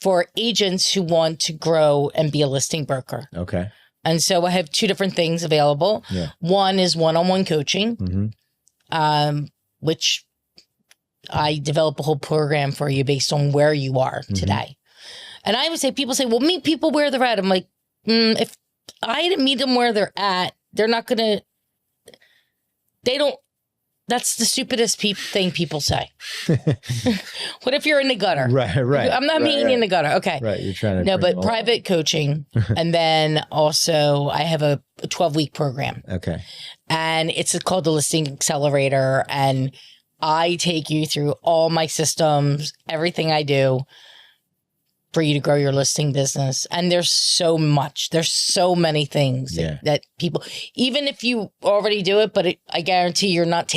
for agents who want to grow and be a listing broker. Okay. And so I have 2 different things available. Yeah. One is one-on-one coaching, which I develop a whole program for you based on where you are today. And I would say, people say, well, meet people where they're at. I'm like, if I didn't meet them where they're at, they're not going to, that's the stupidest thing people say. What if you're in the gutter? Right. I'm not meeting in the gutter. Okay. Right. You're trying to. No, but private coaching. And then also I have a 12-week program. Okay. And it's called the Listing Accelerator. And I take you through all my systems, everything I do for you to grow your listing business. And there's so much. There's so many things that people, even if you already do it, but I guarantee you're not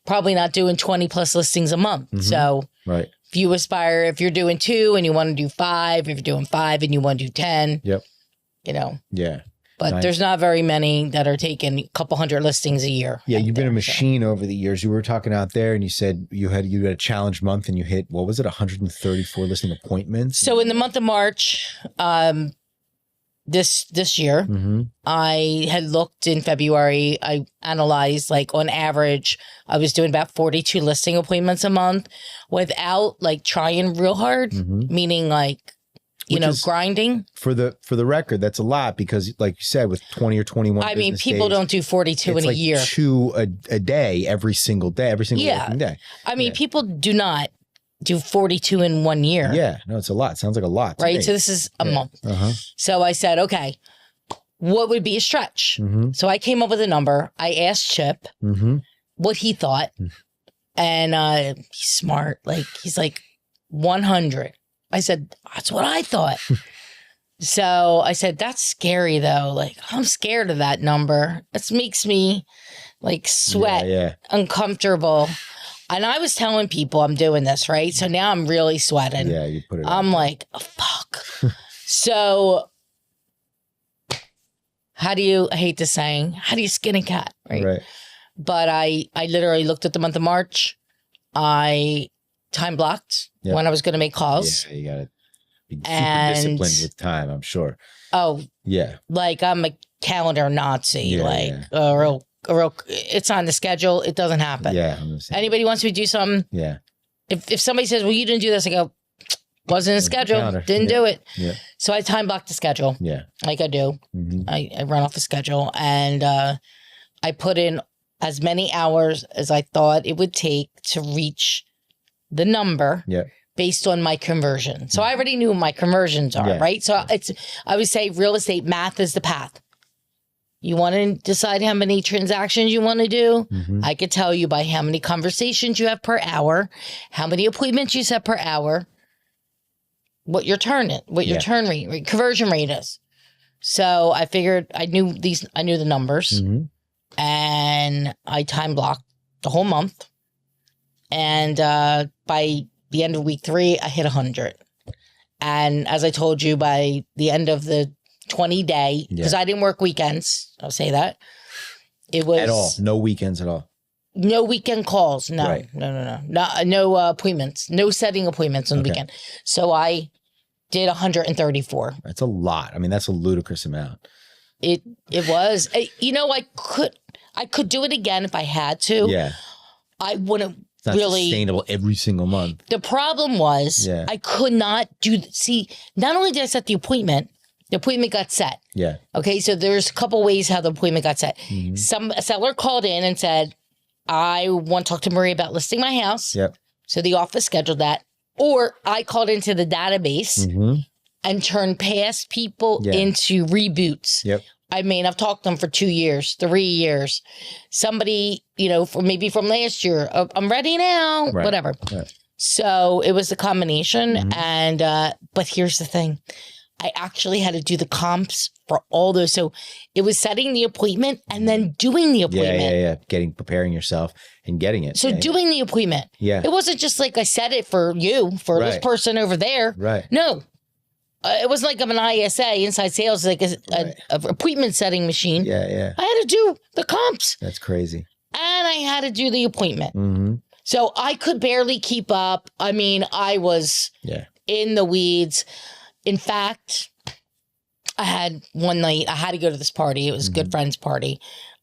probably not doing 20 plus listings a month. So if you aspire, if you're doing 2 and you want to do 5, if you're doing 5 and you want to do 10, you know. Yeah. But there's not very many that are taking a couple hundred listings a year. Yeah, you've been a machine over the years. You were talking out there and you said you had a challenge month and you hit, what was it, 134 listing appointments? So in the month of March, this year, I had looked in February, I analyzed, like, on average, I was doing about 42 listing appointments a month without, like, trying real hard, meaning, like, you know, grinding. For the record, that's a lot because, like you said, with 20 or 21 I mean, people days, don't do 42 in a year. 2 a day, every single working day. I mean, people do not do 42 in 1 year. Yeah, no, it's a lot. Sounds like a lot to right? me. So this is a month. So I said, okay, what would be a stretch? So I came up with a number. I asked Chip what he thought. And he's smart. Like, he's like, 100. I said, that's what I thought. So I said, that's scary though. Like, I'm scared of that number. It makes me like sweat, uncomfortable. And I was telling people I'm doing this, right? So now I'm really sweating. Yeah, you put it I'm like, oh, fuck. So I hate the saying, how do you skin a cat? Right. But I literally looked at the month of March. I time blocked when I was going to make calls. Yeah, you got to be super disciplined with time, I'm sure. Oh, yeah. Like, I'm a calendar Nazi. A real, it's on the schedule. It doesn't happen. Yeah. Anybody wants me to do something? Yeah. If somebody says, well, you didn't do this, I go, wasn't in the schedule. Didn't do it. Yeah. So I time blocked the schedule. Yeah. Like I do. I run off a schedule and I put in as many hours as I thought it would take to reach the number based on my conversion. So I already knew what my conversions are, right? So I would say real estate math is the path. You want to decide how many transactions you want to do? I could tell you by how many conversations you have per hour, how many appointments you set per hour, what your turn rate, conversion rate is. So I figured I knew the numbers and I time blocked the whole month. And by the end of week 3, I hit 100. And as I told you, by the end of the 20-day, because I didn't work weekends, I'll say that. It was... At all? No weekends at all? No weekend calls. No, no appointments. No setting appointments on the weekend. So I did 134. That's a lot. I mean, that's a ludicrous amount. It was. You know, I could do it again if I had to. Yeah. I wouldn't really sustainable every single month. The problem was I could not not only did I set the appointment got set. Yeah. Okay. So there's a couple ways how the appointment got set. A seller called in and said, I want to talk to Maria about listing my house. Yep. So the office scheduled that. Or I called into the database and turned past people into reboots. Yep. I mean, I've talked to them for 2 years, 3 years. Somebody, maybe from last year, I'm ready now, whatever. Right. So it was a combination. And, but here's the thing. I actually had to do the comps for all those. So it was setting the appointment and then doing the appointment. Yeah. Preparing yourself and getting it. So doing the appointment. Yeah. It wasn't just like I set it for you, for this person over there. Right. No. It was like I'm an ISA, inside sales, like a appointment setting machine. Yeah, yeah. I had to do the comps. That's crazy. And I had to do the appointment. So I could barely keep up. I mean, I was in the weeds. In fact, I had one night, I had to go to this party. It was a good friend's party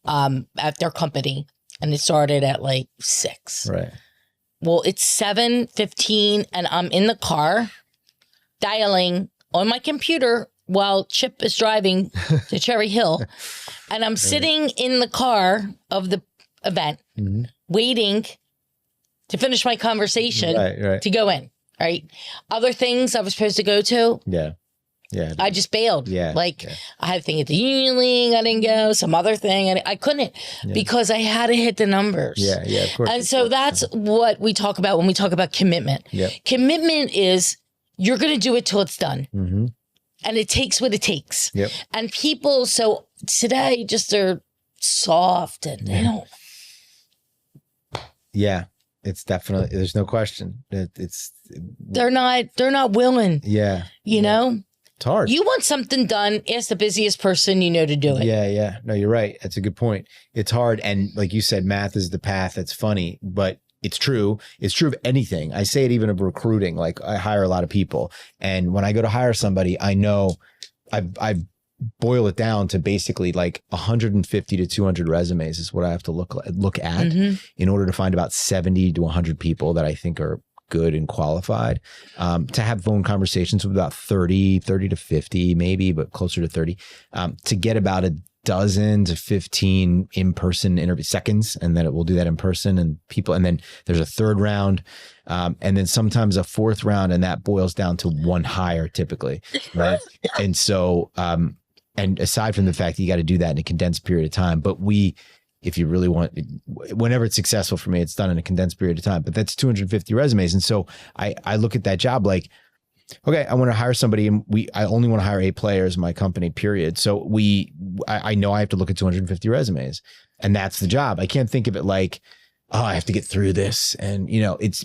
at their company. And it started at like 6. Right. Well, it's 7:15 and I'm in the car dialing on my computer while Chip is driving to Cherry Hill. And I'm sitting in the car of the event waiting to finish my conversation to go in. Right. Other things I was supposed to go to. Yeah. Yeah. I just bailed. Yeah. Like I had a thing at the Union League. I didn't go. Some other thing. I couldn't because I had to hit the numbers. Yeah. Yeah. Of course. And so that's what we talk about when we talk about commitment. Yeah. Commitment is you're going to do it till it's done. Mm-hmm. And it takes what it takes. Yep. And people, so today just are soft and they don't. Yeah. It's definitely, there's no question. They're not willing. Yeah. You know? It's hard. You want something done, ask the busiest person you know to do it. Yeah, yeah. No, you're right. That's a good point. It's hard. And like you said, math is the path. That's funny, but it's true. It's true of anything. I say it even of recruiting. Like I hire a lot of people. And when I go to hire somebody, I know I've boil it down to basically like 150 to 200 resumes is what I have to look at in order to find about 70 to 100 people that I think are good and qualified, to have phone conversations with about 30 to 50 maybe, but closer to 30, to get about a dozen to 15 in-person interview seconds. And then we'll do that in person and people, and then there's a third round. And then sometimes a fourth round, and that boils down to one hire typically. Right. And so, and aside from the fact that you got to do that in a condensed period of time, but if you really want, whenever it's successful for me, it's done in a condensed period of time, but that's 250 resumes. And so I look at that job like, okay, I want to hire somebody and I only want to hire 8 players in my company, period. So I know I have to look at 250 resumes and that's the job. I can't think of it like, oh, I have to get through this. And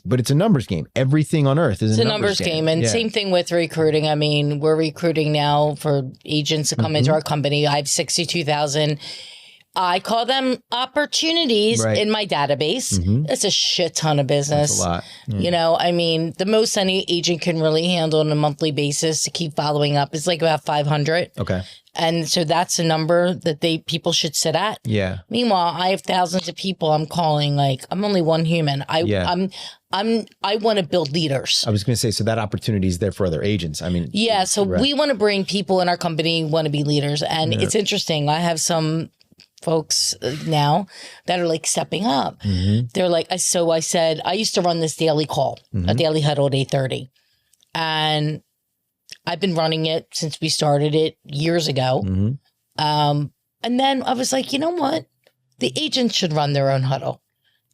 but it's a numbers game. Everything on earth is a numbers game. And same thing with recruiting. I mean, we're recruiting now for agents to come into our company. I have 62,000. I call them opportunities in my database. It's a shit ton of business. That's a lot. You know, I mean, the most any agent can really handle on a monthly basis to keep following up is like about 500. Okay. And so that's a number that people should sit at. Yeah. Meanwhile, I have thousands of people I'm calling. Like I'm only one human. I want to build leaders. I was going to say, so that opportunity is there for other agents. I mean, yeah. So we want to bring people in our company want to be leaders, and it's interesting. I have some folks now that are like stepping up. They're like, I said, I used to run this daily call, a daily huddle at 8:30, and I've been running it since we started it years ago. And then I was like, you know what? The agents should run their own huddle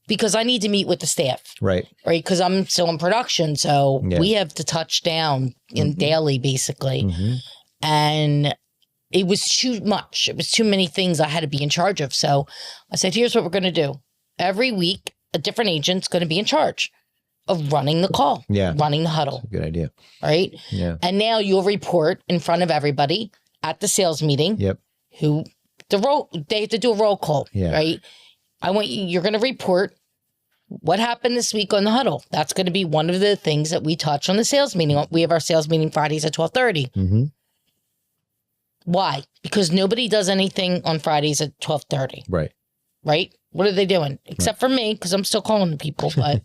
because I need to meet with the staff. Right. Because I'm still in production. So we have to touch down in daily, basically. And it was too much. It was too many things I had to be in charge of. So I said, here's what we're going to do. Every week, a different agent's going to be in charge of running the call, running the huddle. That's a good idea. Right? Yeah. And now you'll report in front of everybody at the sales meeting who they have to do a roll call, right? You're going to report what happened this week on the huddle. That's going to be one of the things that we touch on the sales meeting. We have our sales meeting Fridays at 12:30. Why? Because nobody does anything on Fridays at 12:30. Right? What are they doing? Except for me, because I'm still calling the people. But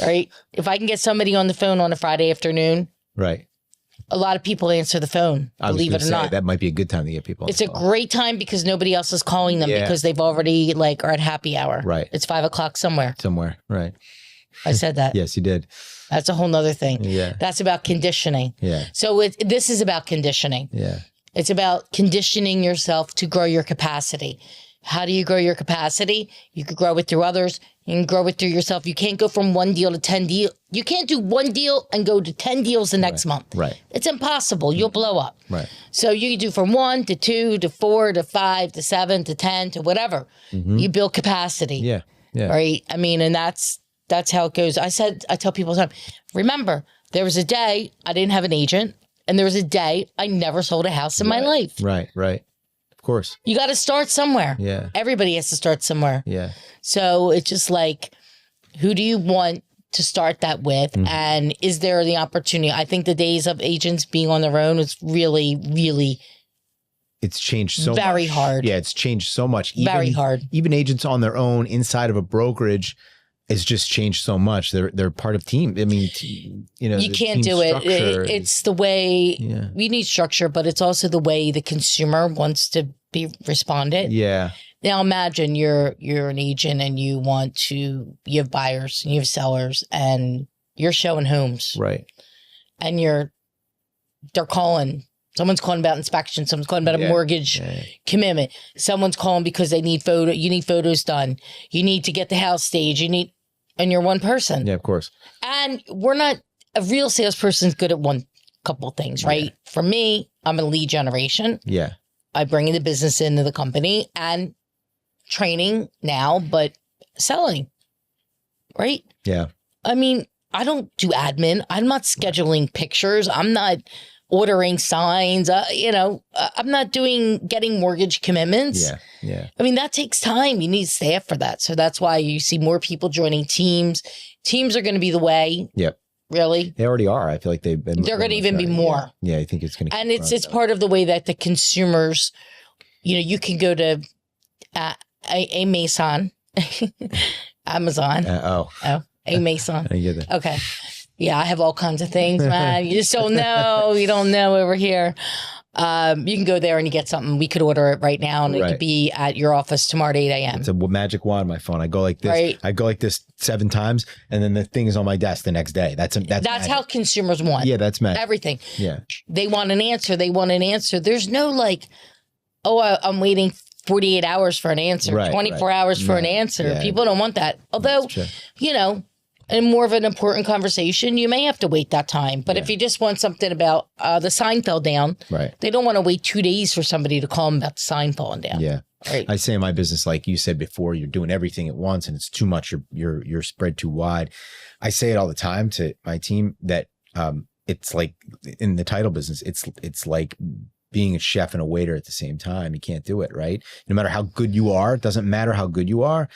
right, if I can get somebody on the phone on a Friday afternoon, a lot of people answer the phone. Believe it or not, that might be a good time to get people. It's a great time because nobody else is calling them because they've already are at happy hour. It's 5 o'clock somewhere. Right. I said that. Yes, you did. That's a whole nother thing. Yeah. That's about conditioning. Yeah. So this is about conditioning. Yeah. It's about conditioning yourself to grow your capacity. How do you grow your capacity? You could grow it through others. You can grow it through yourself. You can't go from 1 deal to 10 deals. You can't do 1 deal and go to 10 deals the next month. It's impossible. You'll blow up. So you can do from 1 to 2 to 4 to 5 to 7 to 10 to whatever. You build capacity. Yeah. Right. I mean, and that's how it goes. I tell people all the time, remember, there was a day I didn't have an agent, and there was a day I never sold a house in my life. Right. Of course. You got to start somewhere. Yeah. Everybody has to start somewhere. Yeah. So it's just like, who do you want to start that with? And is there the opportunity? I think the days of agents being on their own is really, really it's changed so very much. Hard. Yeah, it's changed so much. Very hard. Even agents on their own inside of a brokerage, it's just changed so much. They're part of team. I mean, you can't do it. It's the way we need structure, but it's also the way the consumer wants to be responded. Yeah. Now imagine you're an agent and you have buyers and you have sellers and you're showing homes. Right. And you're they're calling. Someone's calling about inspection. Someone's calling about a mortgage commitment. Someone's calling because they need you need photos done. You need to get the house staged. And you're one person. Yeah, of course. And a real salesperson is good at couple things, right? Yeah. For me, I'm a lead generation. Yeah. I bring in the business into the company and training now, but selling, right? Yeah. I mean, I don't do admin. I'm not scheduling pictures. I'm not ordering signs. I'm not getting mortgage commitments. Yeah. Yeah. I mean, that takes time. You need staff for that. So that's why you see more people joining teams. Teams are going to be the way. Yep. Really? They already are. I feel like they're going to even be more. Yeah. I think it's going to. And it's part of the way that the consumers, you can go to a Mason, Amazon. A Mason. I get that. Okay. Yeah, I have all kinds of things, man. You just don't know. You don't know over here. You can go there and you get something. We could order it right now, and it could be at your office tomorrow at 8 a.m. It's a magic wand on my phone. I go like this. Right. I go like this 7 times, and then the thing is on my desk the next day. That's how consumers want. Yeah, that's magic. Everything. Yeah. They want an answer. There's no like, I'm waiting 48 hours for an answer, 24 hours for an answer. Yeah. People don't want that. Although, in more of an important conversation, you may have to wait that time. But if you just want something about the sign fell down, they don't want to wait 2 days for somebody to call them about the sign falling down. Yeah. Right. I say in my business, like you said before, you're doing everything at once and it's too much. You're spread too wide. I say it all the time to my team that it's like in the title business, it's like being a chef and a waiter at the same time. You can't do it, right? No matter how good you are, it doesn't matter how good you are.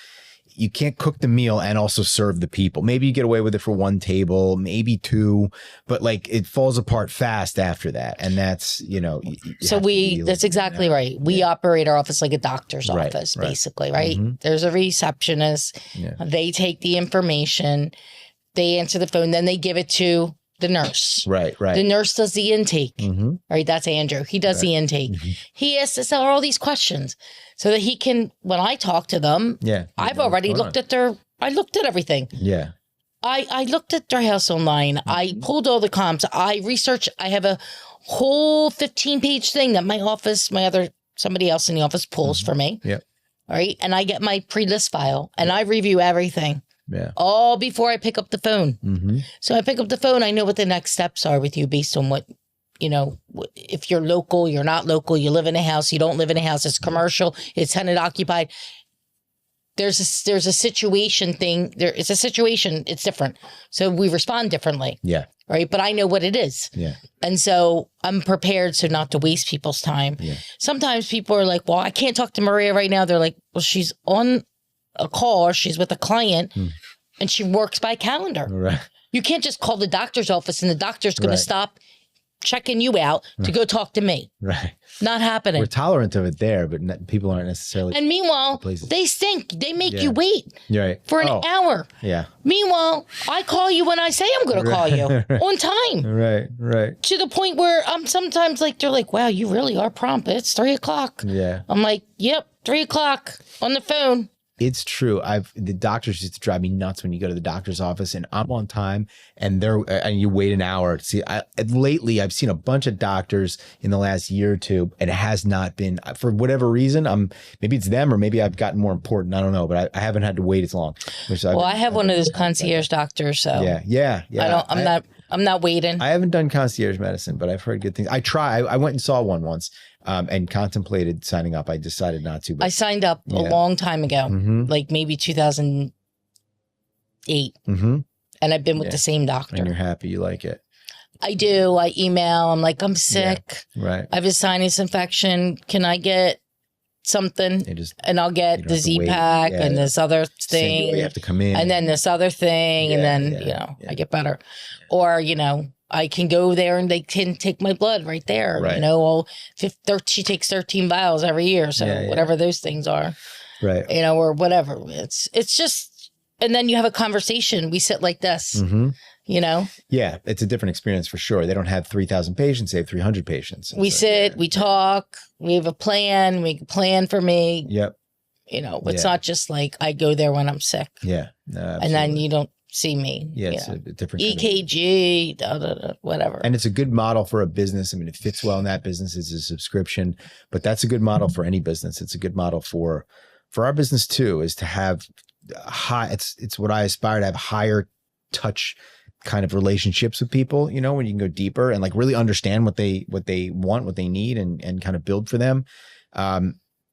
You can't cook the meal and also serve the people. Maybe you get away with it for 1 table, maybe 2, but like it falls apart fast after that. And that's, that's exactly right. We operate our office like a doctor's office, basically, right? Mm-hmm. There's a receptionist. Yeah. They take the information, they answer the phone, then they give it to the nurse. Right. The nurse does the intake. Mm-hmm. Right. That's Andrew. He does the intake. Mm-hmm. He has to answer all these questions so that he can, when I talk to them, I've already looked at I looked at everything. Yeah. I looked at their house online. Mm-hmm. I pulled all the comps. I researched. I have a whole 15-page thing that somebody else in the office pulls for me. Yeah. All right. And I get my pre-list file and I review everything. Yeah. All before I pick up the phone. Mm-hmm. So I pick up the phone. I know what the next steps are with you based on what, if you're local, you're not local, you live in a house, you don't live in a house, it's commercial, it's tenant occupied. There's a situation thing. It's a situation. It's different. So we respond differently. Yeah. Right. But I know what it is. Yeah. And so I'm prepared so not to waste people's time. Yeah. Sometimes people are like, well, I can't talk to Maria right now. They're like, well, she's on a call or she's with a client and she works by calendar. Right. You can't just call the doctor's office and the doctor's going to stop checking you out to go talk to me. Right. Not happening. We're tolerant of it there, but people aren't necessarily. And meanwhile, they stink. They make you wait for an hour. Yeah. Meanwhile, I call you when I say I'm going to call you on time. Right. To the point where I'm sometimes like, they're like, wow, you really are prompt. It's 3:00. Yeah. I'm like, yep, 3:00 on the phone. It's true. The doctors used to drive me nuts when you go to the doctor's office and I'm on time and you wait an hour to see. Lately, I've seen a bunch of doctors in the last year or two, and it has not been, for whatever reason. Maybe it's them or maybe I've gotten more important. I don't know, but I haven't had to wait as long. I have one of those concierge doctors, so yeah. I'm not waiting. I haven't done concierge medicine, but I've heard good things. I went and saw one once. And contemplated signing up. I decided not to. But, I signed up a long time ago, like maybe 2008. Mm-hmm. And I've been with the same doctor. And you're happy, you like it. I do. I email. I'm like, I'm sick. Yeah. Right. I have a sinus infection. Can I get something? And I'll get the Z-Pack and this other thing. You have to come in. And then this other thing. And then, I get better. Or, I can go there and they can take my blood right there. Right. She takes 13 vials every year. So whatever those things are, right. Or whatever. It's just, and then you have a conversation. We sit like this, Yeah. It's a different experience for sure. They don't have 3,000 patients. They have 300 patients. We sit, we talk, we have a plan. We plan for me. Yep. It's not just like I go there when I'm sick. Yeah. No, and then you don't see me. Yeah, it's a different kind of- EKG, whatever. And it's a good model for a business. I mean, it fits well in that business. It's a subscription, but that's a good model for any business. It's a good model for our business too, is to have high, it's what I aspire to have, higher touch kind of relationships with people, you know, when you can go deeper and like really understand what they want, what they need, and kind of build for them.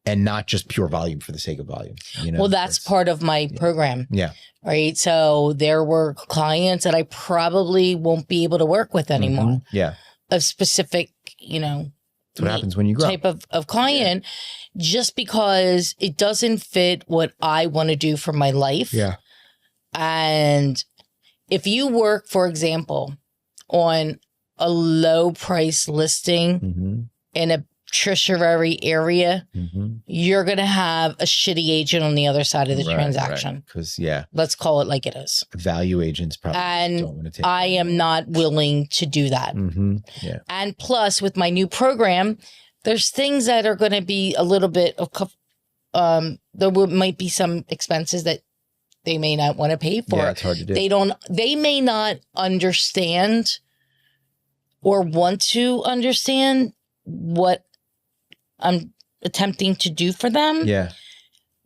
And not just pure volume for the sake of volume. You know, well, that's part of my program. Yeah. Right. So there were clients that I probably won't be able to work with anymore. Mm-hmm. Yeah. Of specific, you know, that's what happens when you grow. Type of client, just because it doesn't fit what I want to do for my life. Yeah. And if you work, for example, on a low price listing in a tertiary area, you're going to have a shitty agent on the other side of the transaction. Because, let's call it like it is. Value agents probably and don't want to take I am not willing to do that. Yeah. And plus, with my new program, there's things that are going to be a little bit of, might be some expenses that they may not want to pay for. Yeah, it's hard to do. They may not understand or want to understand what I'm attempting to do for them. Yeah.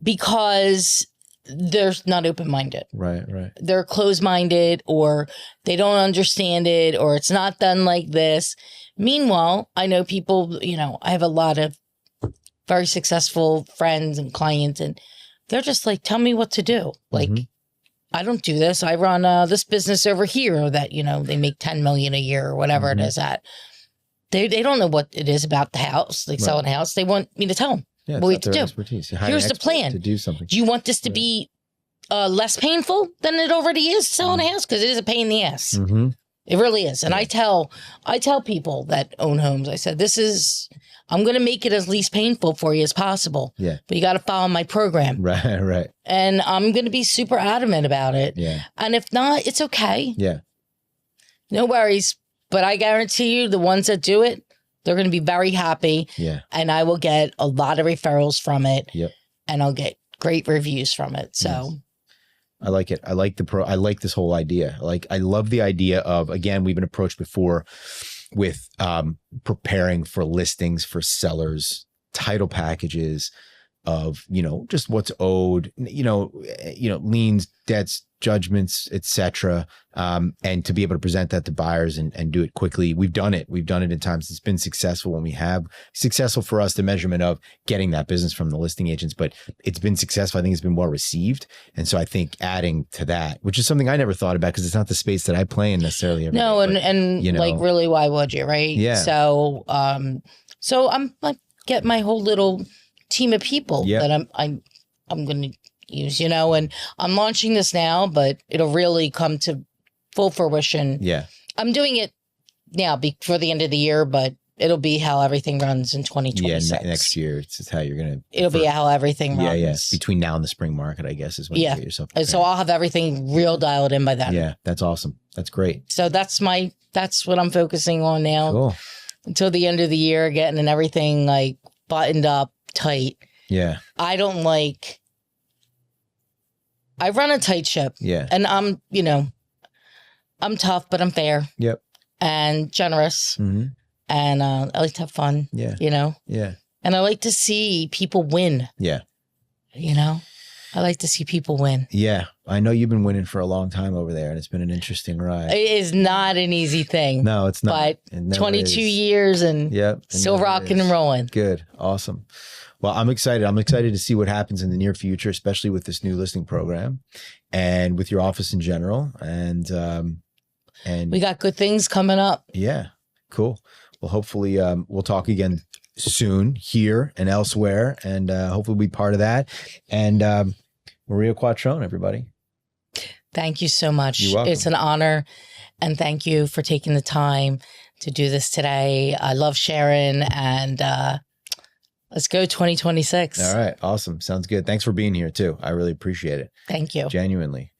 Because they're not open-minded. Right. They're closed-minded, or they don't understand it, or it's not done like this. Meanwhile, I know people, you know, I have a lot of very successful friends and clients, and they're just like, tell me what to do. Like, I don't do this. I run this business over here that, you know, they make 10 million a year or whatever it is at. They don't know what it is about the house. They sell a house. They want me to tell them what we have to do. Here's the plan. To do something. Do you want this to be less painful than it already is selling a house? Because it is a pain in the ass. It really is. And I tell people that own homes, I said, I'm going to make it as least painful for you as possible. Yeah. But you got to follow my program. Right. And I'm going to be super adamant about it. Yeah. And if not, it's okay. Yeah. No worries. But I guarantee you, the ones that do it, they're going to be very happy. Yeah. And I will get a lot of referrals from it. Yep. And I'll get great reviews from it. So yes. I like it. I like I like this whole idea. I love the idea of, again, we've been approached before with preparing for listings for sellers, title packages of, you know, just what's owed, you know, liens, debts, judgments, etc. And to be able to present that to buyers and do it quickly. We've done it in times. It's been successful when we have. Successful for us, the measurement of getting that business from the listing agents, but it's been successful. I think it's been well received. And so I think adding to that, which is something I never thought about because it's not the space that I play in necessarily. No, and you know, like, really, why would you, right? Yeah. So so I'm like, get my whole little team of people that I'm going to use, you know, and I'm launching this now, but it'll really come to full fruition. Yeah. I'm doing it now before the end of the year, but it'll be how everything runs in 2026. Yeah, next year. It's how you're going to. It'll be how everything runs. Yeah. Between now and the spring market, I guess, is when you get yourself prepared. So I'll have everything real dialed in by then. Yeah, that's awesome. That's great. So that's what I'm focusing on now. Cool. Until the end of the year, getting everything like buttoned up tight. Yeah. I run a tight ship. Yeah. And I'm tough, but I'm fair. Yep. And generous. And I like to have fun. Yeah. You know? Yeah. And I like to see people win. Yeah. You know? I like to see people win. Yeah. I know you've been winning for a long time over there, and it's been an interesting ride. It is not an easy thing. No, it's not. But 22 years and still rocking and rolling. Good. Awesome. Well, I'm excited. I'm excited to see what happens in the near future, especially with this new listing program and with your office in general. And we got good things coming up. Yeah. Cool. Well, hopefully we'll talk again soon here and elsewhere, and hopefully we'll be part of that. And Maria Quattrone, everybody. Thank you so much. You're welcome. It's an honor. And thank you for taking the time to do this today. I love sharing, and let's go 2026. All right. Awesome. Sounds good. Thanks for being here too. I really appreciate it. Thank you. Genuinely.